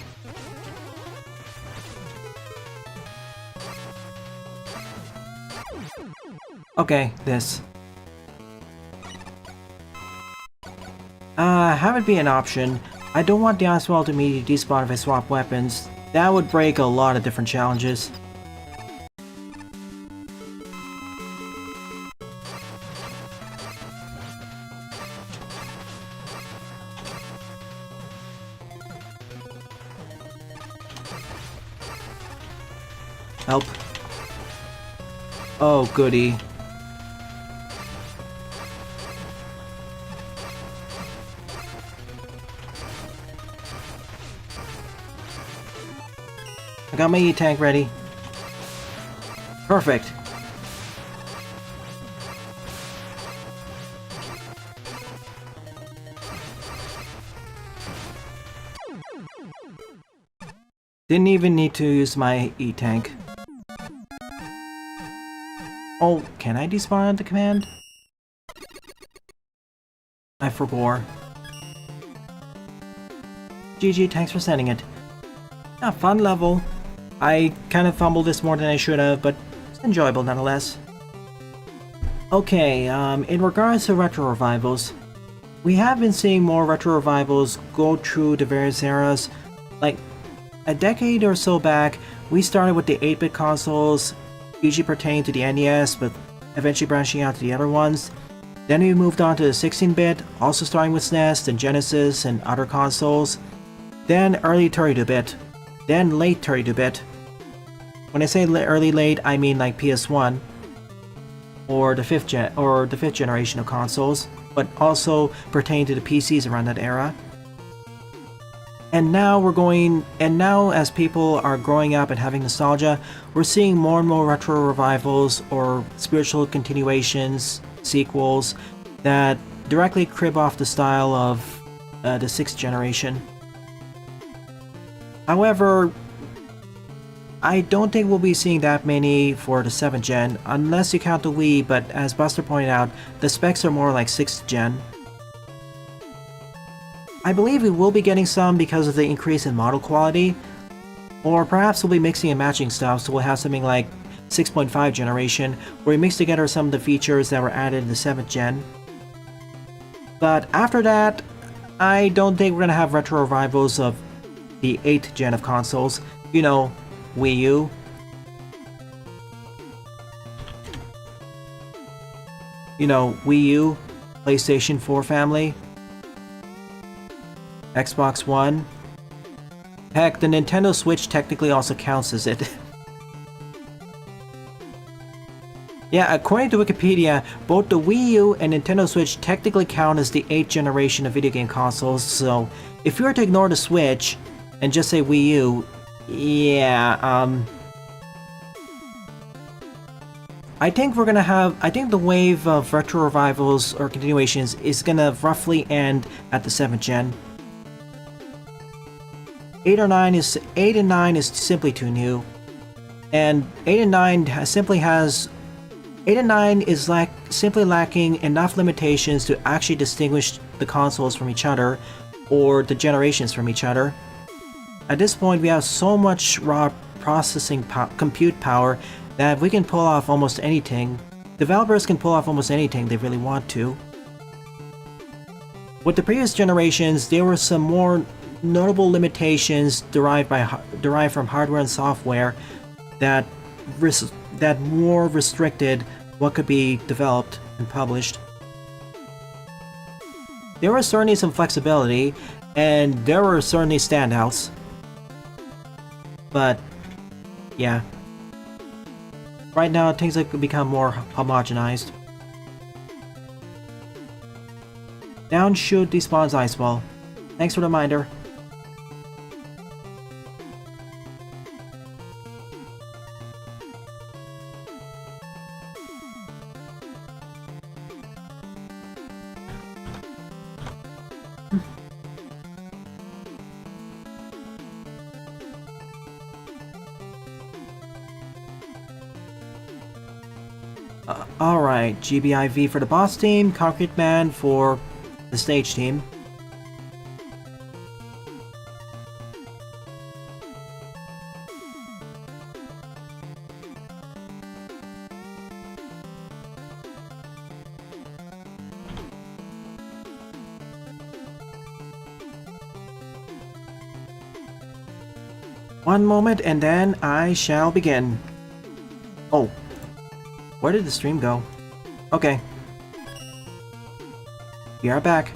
Okay, this. Have it be an option. I don't want the Oswald to immediately despawn if I swap weapons. That would break a lot of different challenges. Help. Oh, goody. I got my E-tank ready. Perfect. Didn't even need to use my E-tank. Oh, can I despawn the command? I forgot. GG, thanks for sending it. Ah, fun level. I kind of fumbled this more than I should have, but it's enjoyable nonetheless. Okay, in regards to retro revivals, we have been seeing more retro revivals go through the various eras. Like, a decade or so back, we started with the 8-bit consoles, usually pertaining to the NES, but eventually branching out to the other ones. Then we moved on to the 16-bit, also starting with SNES, then Genesis, and other consoles. Then early 32-bit, then late 32-bit. When I say early late, I mean like PS1 or the fifth generation of consoles, but also pertaining to the PCs around that era. And now as people are growing up and having nostalgia, we're seeing more and more retro revivals or spiritual continuations, sequels, that directly crib off the style of the 6th generation. However, I don't think we'll be seeing that many for the 7th gen, unless you count the Wii, but as Buster pointed out, the specs are more like 6th gen. I believe we will be getting some because of the increase in model quality, or perhaps we'll be mixing and matching stuff, so we'll have something like 6.5 generation, where we mix together some of the features that were added in the 7th gen. But after that, I don't think we're gonna have retro revivals of the 8th gen of consoles. You know, Wii U. You know, Wii U, PlayStation 4 family, Xbox One. Heck, the Nintendo Switch technically also counts as it. Yeah, according to Wikipedia, both the Wii U and Nintendo Switch technically count as the 8th generation of video game consoles, so if you were to ignore the Switch and just say Wii U, yeah, I think the wave of retro revivals or continuations is gonna roughly end at the 7th gen. 8 and 9 is simply too new, and 8 and 9 8 and 9 is simply lacking enough limitations to actually distinguish the consoles from each other, or the generations from each other. At this point, we have so much raw processing compute power that we can pull off almost anything. Developers can pull off almost anything they really want to. With the previous generations, there were some more notable limitations derived from hardware and software that more restricted what could be developed and published. There was certainly some flexibility, and there were certainly standouts. But, yeah. Right now, things have become more homogenized. Down shoot despawns Ice Ball. Thanks for the reminder. Alright, GBIV for the boss team, Concrete Man for the stage team. One moment and then I shall begin. Oh. Where did the stream go? Okay. We are back.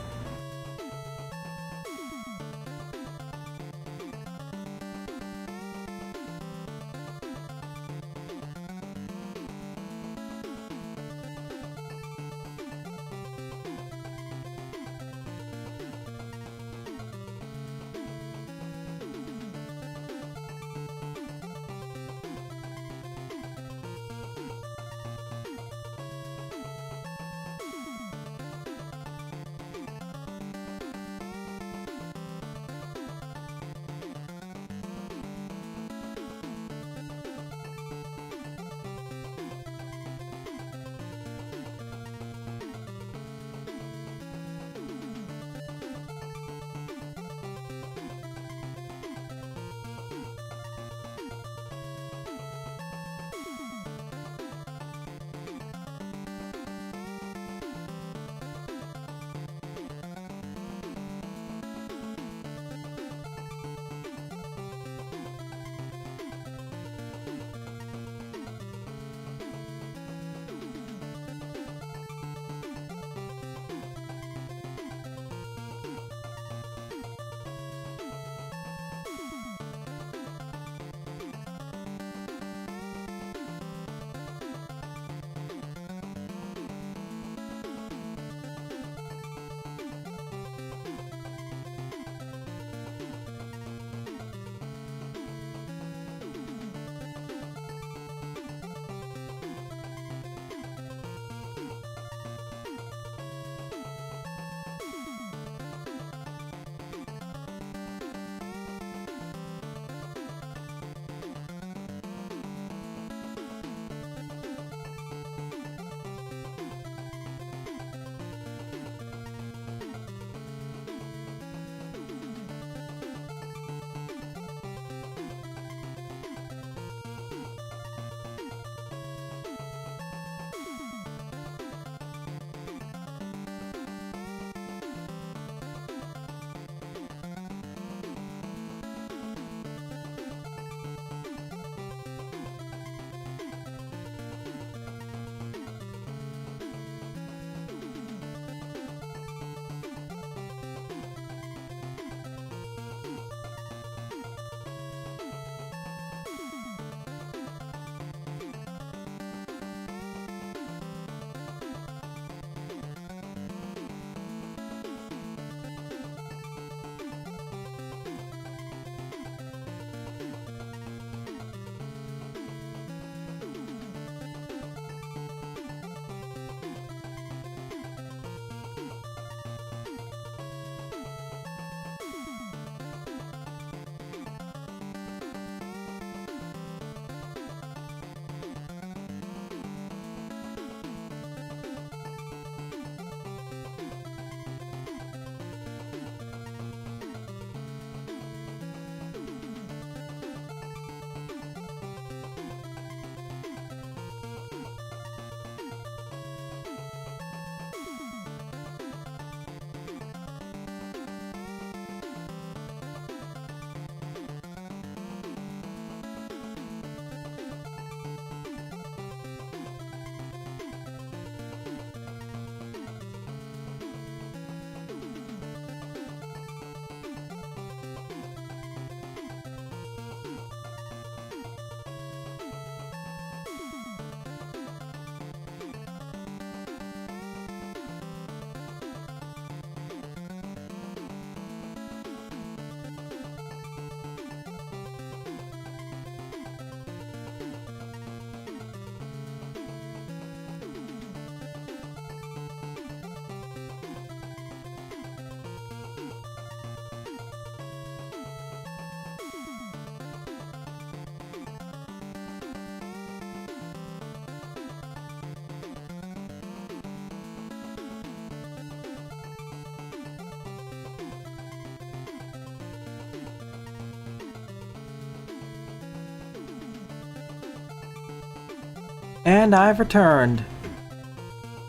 And I've returned.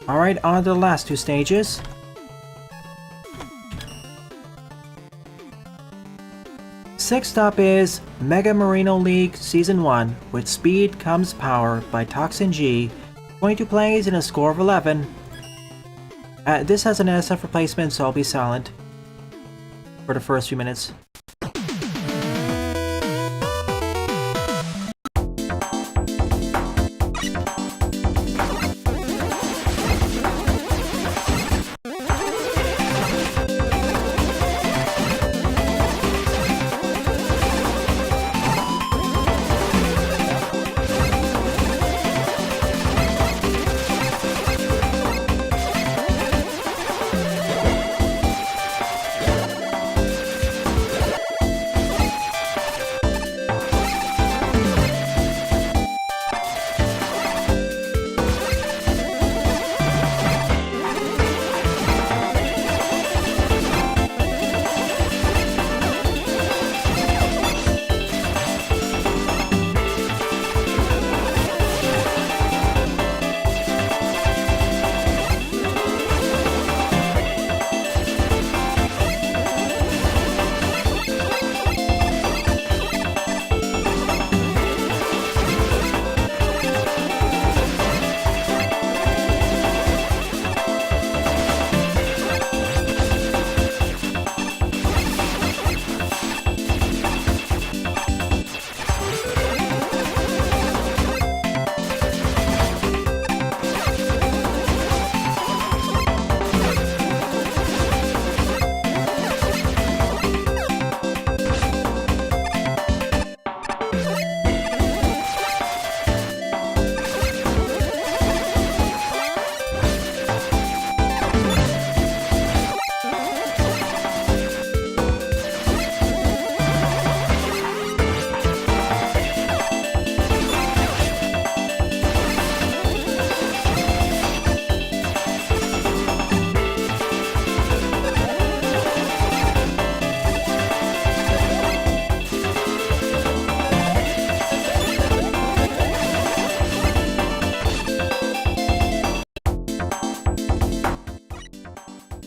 Alright, on to the last two stages. Sixth up is Mega Marino League Season 1 with Speed Comes Power by Toxin G. 22 plays and a score of 11. This has an NSF replacement, so I'll be silent for the first few minutes.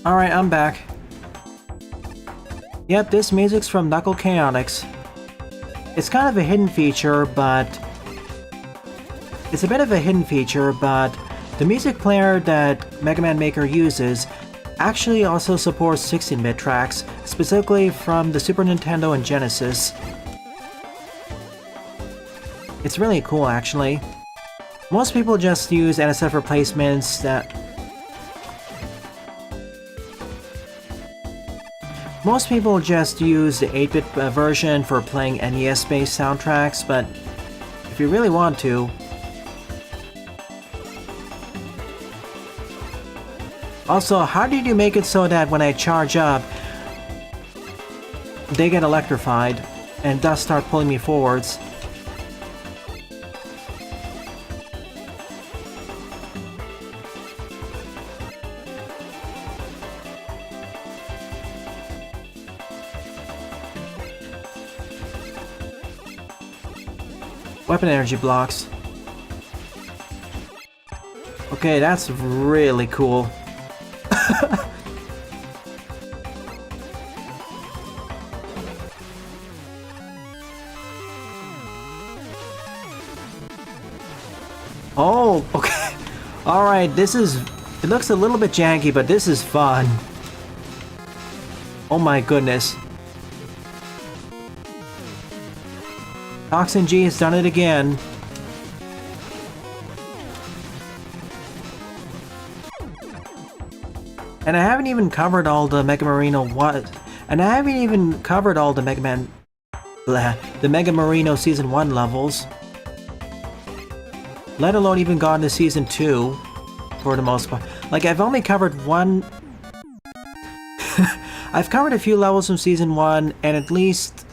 Alright, I'm back. Yep, this music's from Knuckle Chaotix. It's kind of a hidden feature, but... It's a bit of a hidden feature, but the music player that Mega Man Maker uses actually also supports 16-bit tracks, specifically from the Super Nintendo and Genesis. It's really cool, actually. Most people just use NSF replacements that... Most people just use the 8-bit version for playing NES-based soundtracks, but if you really want to... Also, how did you make it so that when I charge up, they get electrified and thus start pulling me forwards? Weapon energy blocks. Okay, that's really cool. Oh, okay. Alright, this is... It looks a little bit janky, but this is fun. Oh my goodness. Toxin G has done it again. And I haven't even covered all the Mega Marino and I haven't even covered all the Mega Man... the Mega Marino Season 1 levels. Let alone even gone to Season 2, for the most part. Like, I've only covered one... I've covered a few levels from Season 1, and at least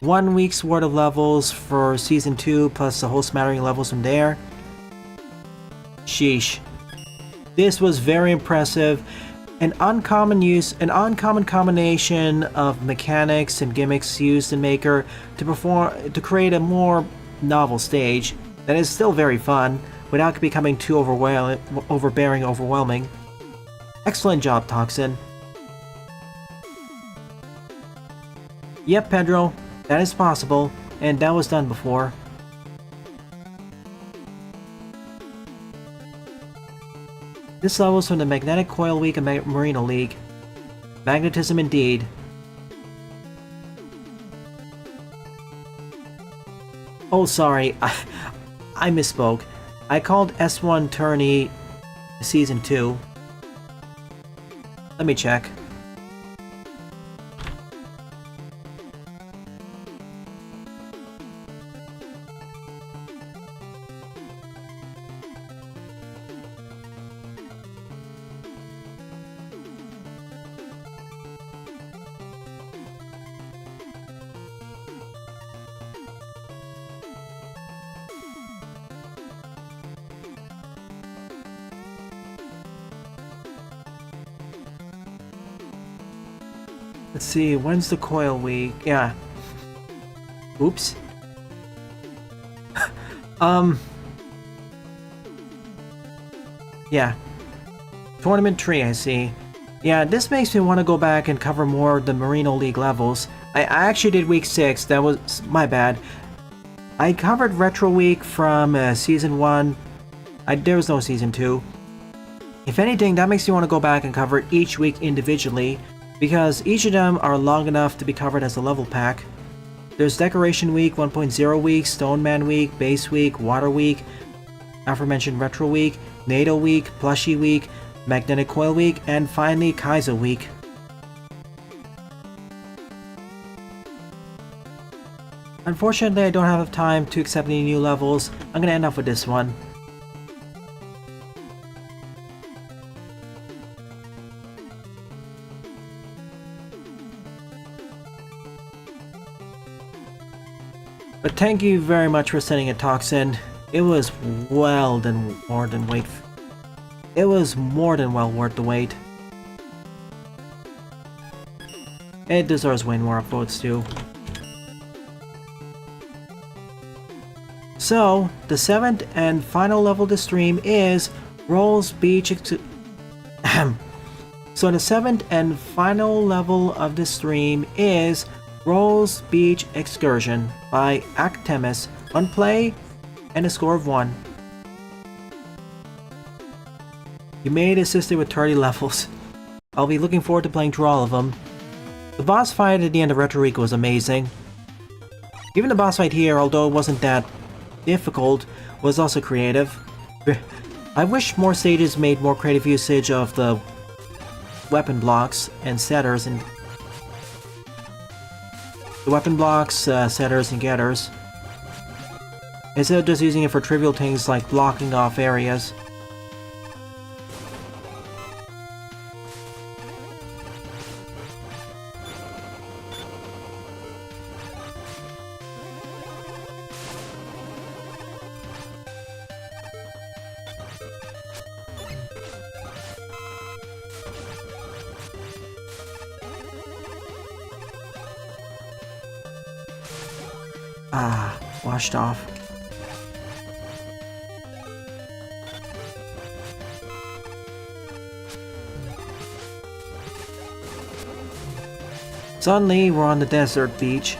1 week's worth of levels for Season 2, plus a whole smattering of levels from there. Sheesh. This was very impressive. An uncommon combination of mechanics and gimmicks used in Maker to create a more novel stage that is still very fun, without becoming too overwhelming. Excellent job, Toxin. Yep, Pedro, that is possible, and that was done before. This level's from the Magnetic Coil Week of Marino League. Magnetism indeed. Oh, sorry, I misspoke. I called S1 Tourney Season 2. Let me check. Let's see, when's the coil week? Yeah. Oops. Yeah. Tournament tree, I see. Yeah, this makes me want to go back and cover more of the Marino League levels. I actually did week 6, that was my bad. I covered Retro Week from Season 1. There was no Season 2. If anything, that makes me want to go back and cover each week individually, because each of them are long enough to be covered as a level pack. There's Decoration Week, 1.0 Week, Stone Man Week, Base Week, Water Week, aforementioned Retro Week, NATO Week, Plushie Week, Magnetic Coil Week, and finally Kaizo Week. Unfortunately, I don't have time to accept any new levels. I'm gonna end off with this one. But thank you very much for sending a Toxin. It was more than well worth the wait. It deserves way more upvotes too. So, the 7th and final level of the stream is Rolls Beach. So the 7th and final level of the stream is Rolls Beach Excursion by Actemis. 1 play and a score of 1. You made assisted with 30 levels. I'll be looking forward to playing through all of them. The boss fight at the end of Retro Week was amazing. Even the boss fight here, although it wasn't that difficult, was also creative. I wish more stages made more creative usage of the weapon blocks and setters and setters and getters, instead of just using it for trivial things like blocking off areas. Ah, washed off. Suddenly, we're on the desert beach.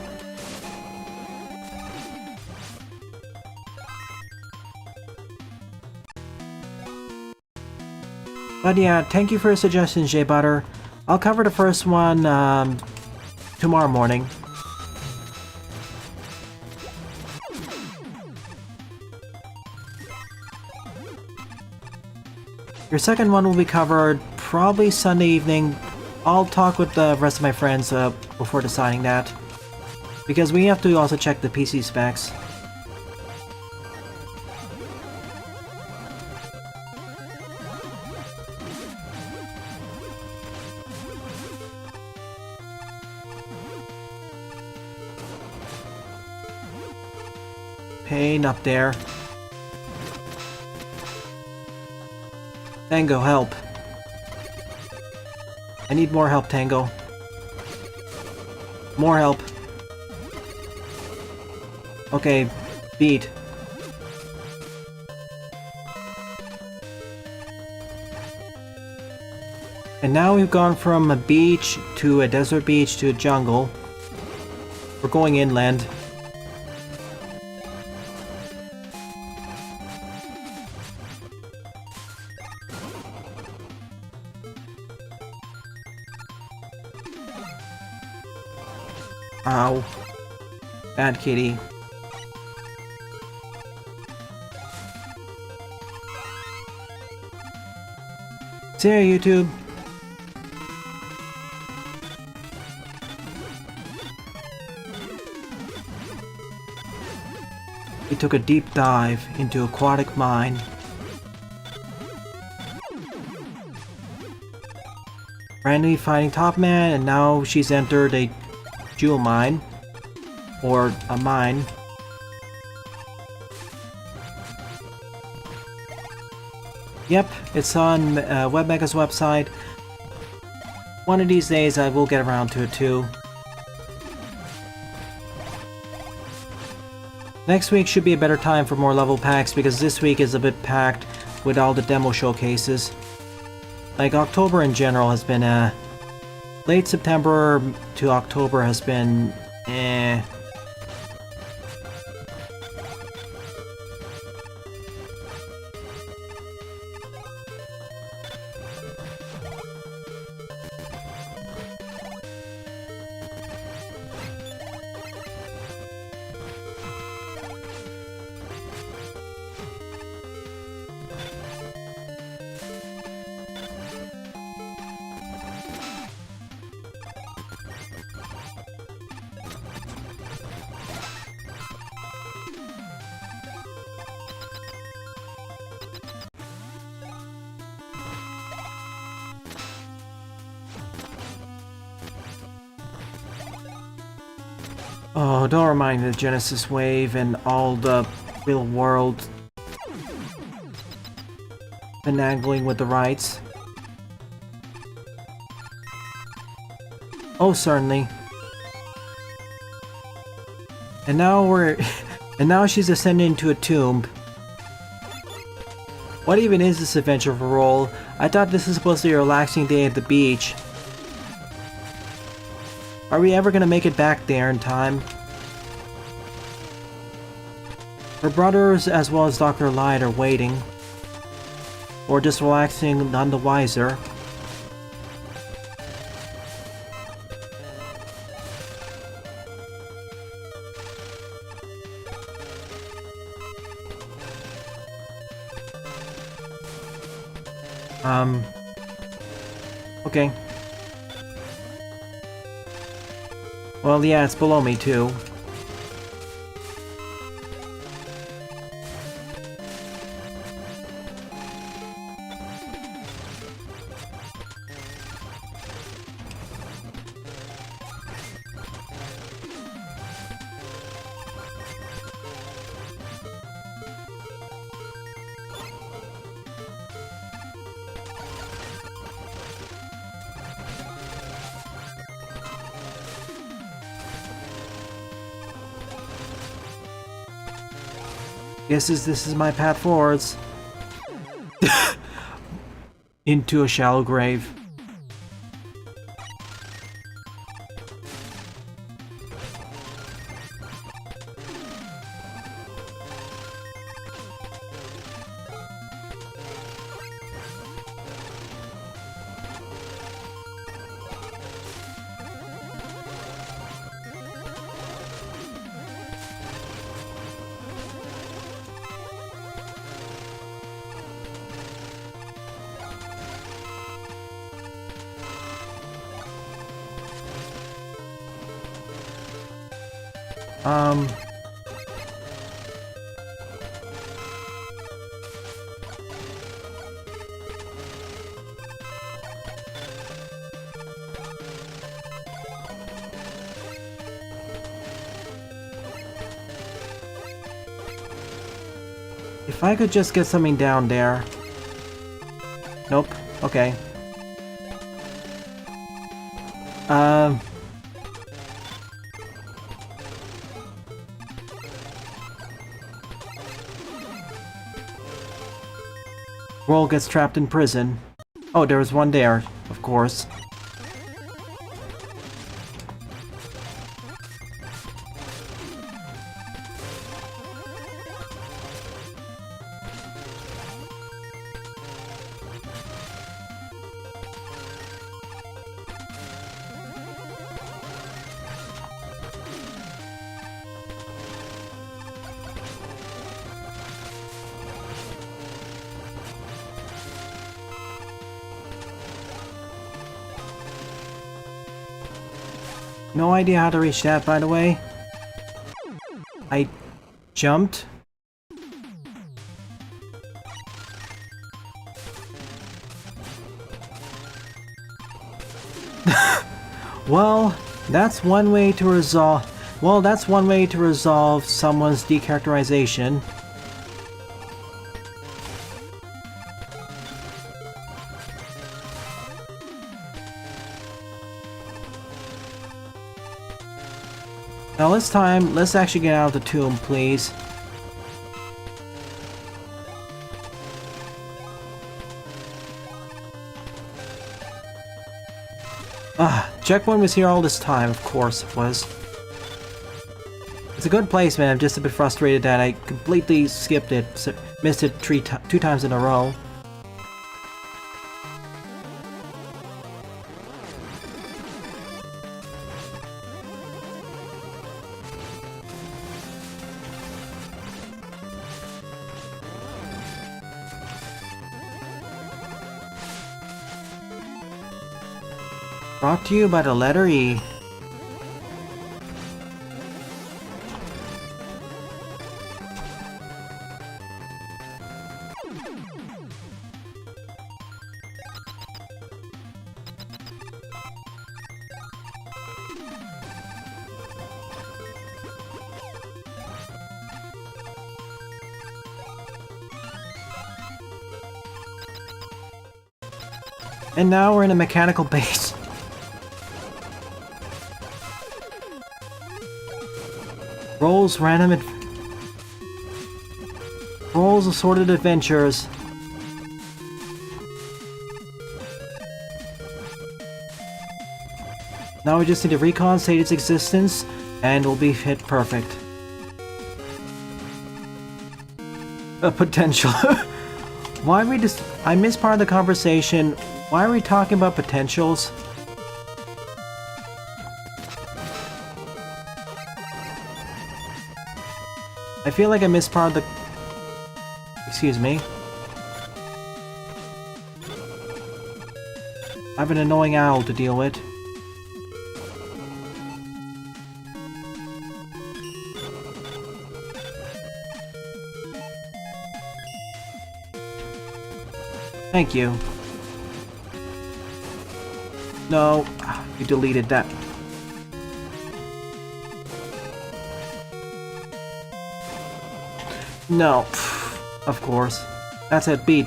But yeah, thank you for your suggestions, J Butter. I'll cover the first one tomorrow morning. Your second one will be covered probably Sunday evening. I'll talk with the rest of my friends before deciding that, because we have to also check the PC specs. Pain up there. Tango, help. I need more help, Tango. More help. Okay, beat. And now we've gone from a beach to a desert beach to a jungle. We're going inland. Ow. Bad kitty. See ya, YouTube. We took a deep dive into aquatic mine. Randomly fighting Top Man, and now she's entered a jewel mine. Or a mine. Yep, it's on WebMega's website. One of these days I will get around to it too. Next week should be a better time for more level packs because this week is a bit packed with all the demo showcases. Like October in general has been late September to October has been eh. Oh, don't remind me of the Genesis Wave and all the real world finagling with the rights. Oh, certainly. And now and now she's ascending into a tomb. What even is this adventure for Roll? I thought this was supposed to be a relaxing day at the beach. Are we ever gonna make it back there in time? Her brothers as well as Dr. Light are waiting. Or just relaxing, none the wiser. Okay. Well, yeah, it's below me, too. This is my path forwards. Into a shallow grave. If I could just get something down there. Nope. Okay. Roll gets trapped in prison. Oh, there was one there, of course. No idea how to reach that, by the way. I jumped. Well, that's one way to resolve... Well, that's one way to resolve someone's decharacterization. Now this time, let's actually get out of the tomb, please. Checkpoint was here all this time, of course it was. It's a good place, man. I'm just a bit frustrated that I completely skipped it, missed it two times in a row. Brought to you by the letter E. And now we're in a mechanical base. Rolls assorted adventures. Now we just need to recon state its existence, and we'll be hit perfect. A potential. Why are we just... I missed part of the conversation. Why are we talking about potentials? I feel like I missed part of the... Excuse me. I have an annoying owl to deal with. Thank you. No, you deleted that. No, of course. That's it, beat.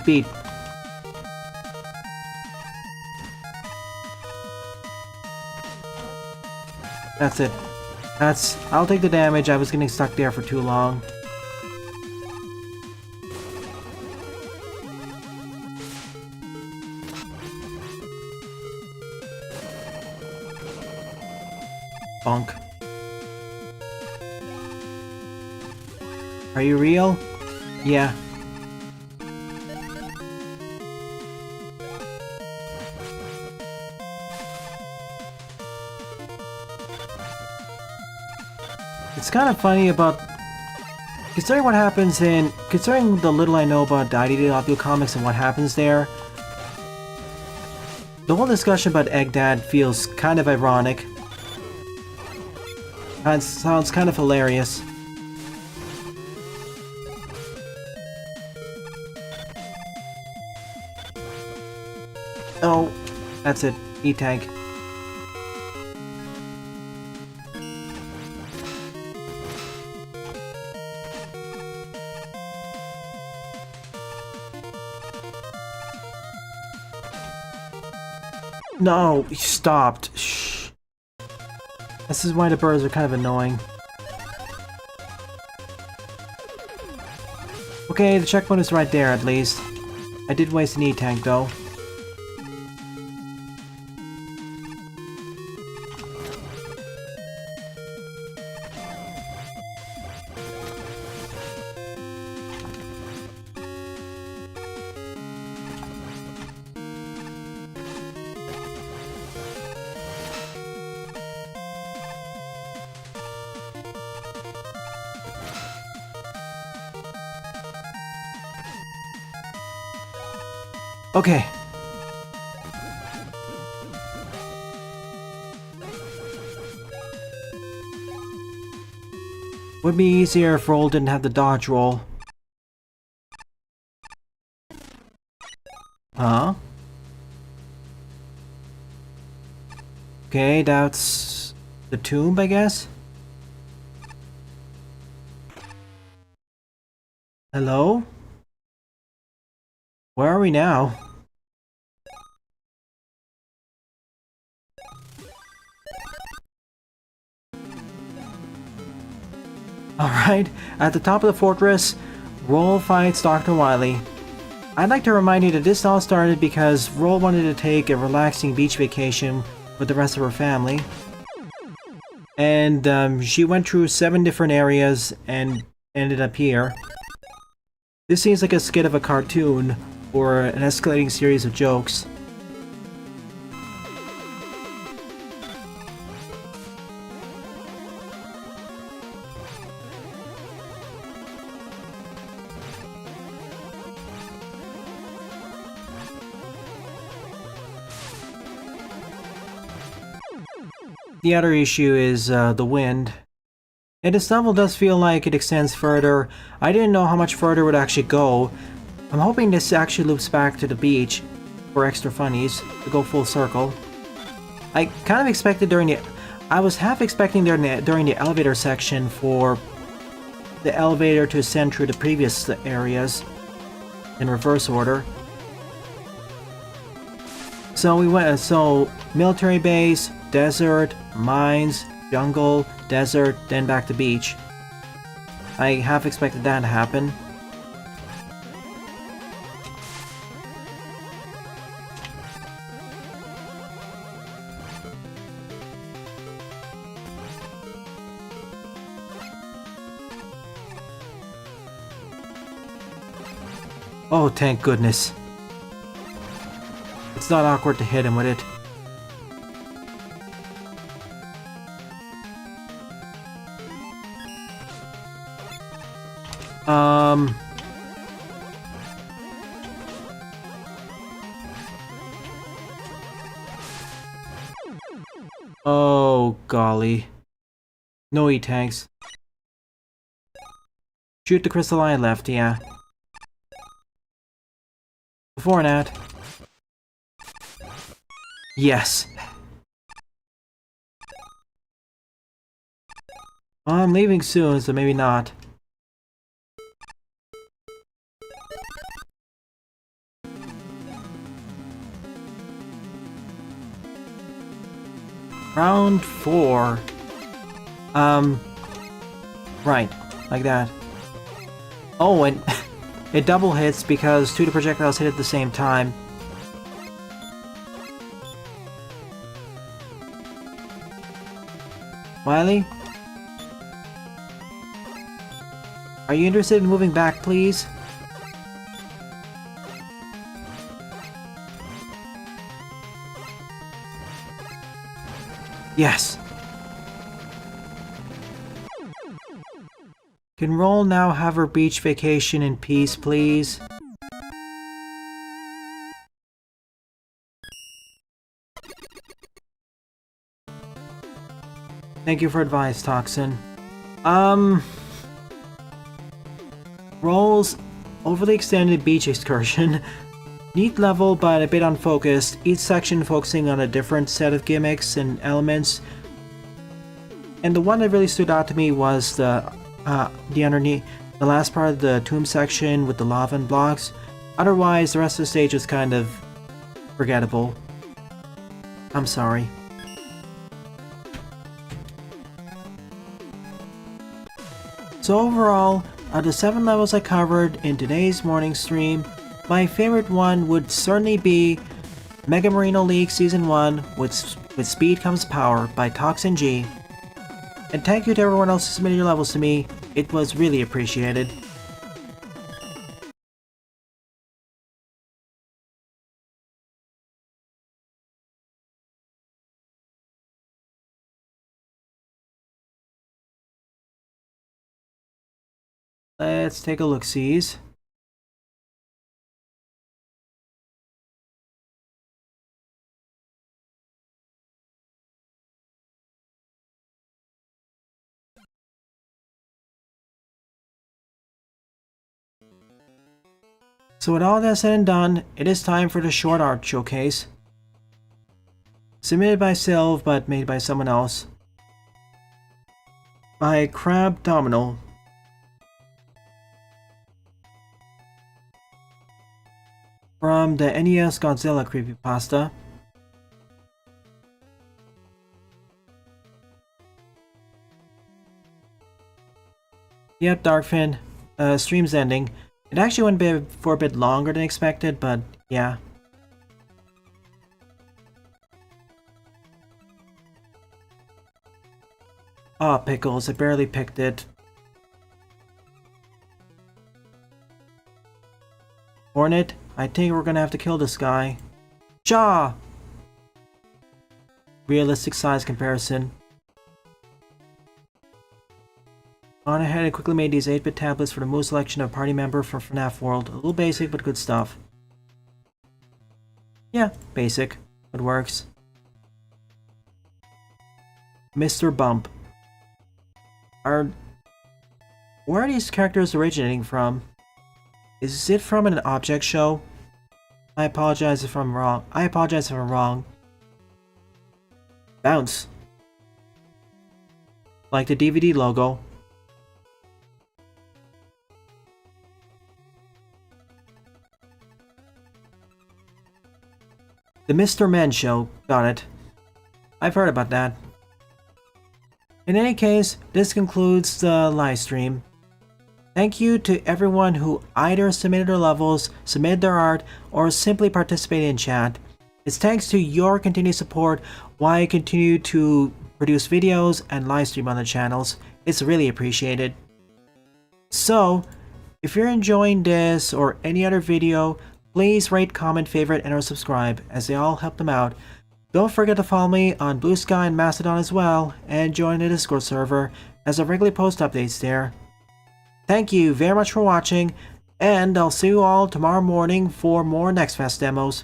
That's it. I'll take the damage. I was getting stuck there for too long. Bonk. Are you real? Yeah. It's kind of funny about... Considering what happens in... Considering the little I know about Audio Comics and what happens there, the whole discussion about Egg Dad feels kind of ironic. And sounds kind of hilarious. Oh, that's it. E-tank. No, he stopped. Shh. This is why the birds are kind of annoying. Okay, the checkpoint is right there at least. I did waste an E-tank though. Okay. Would be easier if Roll didn't have the dodge roll. Huh? Okay, that's the tomb, I guess? Hello? Where are we now? Alright, at the top of the fortress, Roll fights Dr. Wily. I'd like to remind you that this all started because Roll wanted to take a relaxing beach vacation with the rest of her family. And she went through 7 different areas and ended up here. This seems like a skit of a cartoon, or an escalating series of jokes. The other issue is the wind. And this level does feel like it extends further. I didn't know how much further it would actually go. I'm hoping this actually loops back to the beach for extra funnies, to go full circle. I kind of expected I was half expecting during the elevator section for the elevator to ascend through the previous areas in reverse order. So military base, desert, mines, jungle, desert, then back to beach. I half expected that to happen. Oh, thank goodness. It's not awkward to hit him with it. Oh, golly. No E-tanks. Shoot the crystal eye left, yeah. Before that. Yes. Well, I'm leaving soon, so maybe not. Round 4. Right, like that. Oh, and it double hits because 2 of the projectiles hit at the same time. Wily? Are you interested in moving back, please? Yes. Can Roll now have her beach vacation in peace, please? Thank you for advice, Toxin. Roll's overly extended beach excursion. Neat level, but a bit unfocused. Each section focusing on a different set of gimmicks and elements. And the one that really stood out to me was the underneath, the last part of the tomb section with the lava and blocks. Otherwise, the rest of the stage was kind of forgettable. I'm sorry. So overall, of the 7 levels I covered in today's morning stream, my favorite one would certainly be Mega Marino League Season 1 with Speed Comes Power by Toxin G. And thank you to everyone else who submitted your levels to me, it was really appreciated. Let's take a look-sees. So with all that said and done, it is time for the short art showcase. Submitted by Sylve, but made by someone else. By Crab Domino. From the NES Godzilla creepypasta. Yep, Darkfin. Stream's ending. It actually went for a bit longer than expected, but yeah. Aw, pickles, I barely picked it. Hornet, I think we're gonna have to kill this guy. Jaw! Realistic size comparison. On ahead and quickly made these 8-bit tablets for the mood selection of party member for FNAF World. A little basic, but good stuff. Yeah, basic, but works. Mr. Bump. Where are these characters originating from? Is it from an object show? I apologize if I'm wrong. Bounce. Like the DVD logo. The Mr. Men Show. Got it. I've heard about that. In any case, this concludes the live stream. Thank you to everyone who either submitted their levels, submitted their art, or simply participated in chat. It's thanks to your continued support why I continue to produce videos and live stream on the channels. It's really appreciated. So, if you're enjoying this or any other video, please rate, comment, favorite, and or subscribe, as they all help them out. Don't forget to follow me on Blue Sky and Mastodon as well, and join the Discord server, as I regularly post updates there. Thank you very much for watching, and I'll see you all tomorrow morning for more Next Fest demos.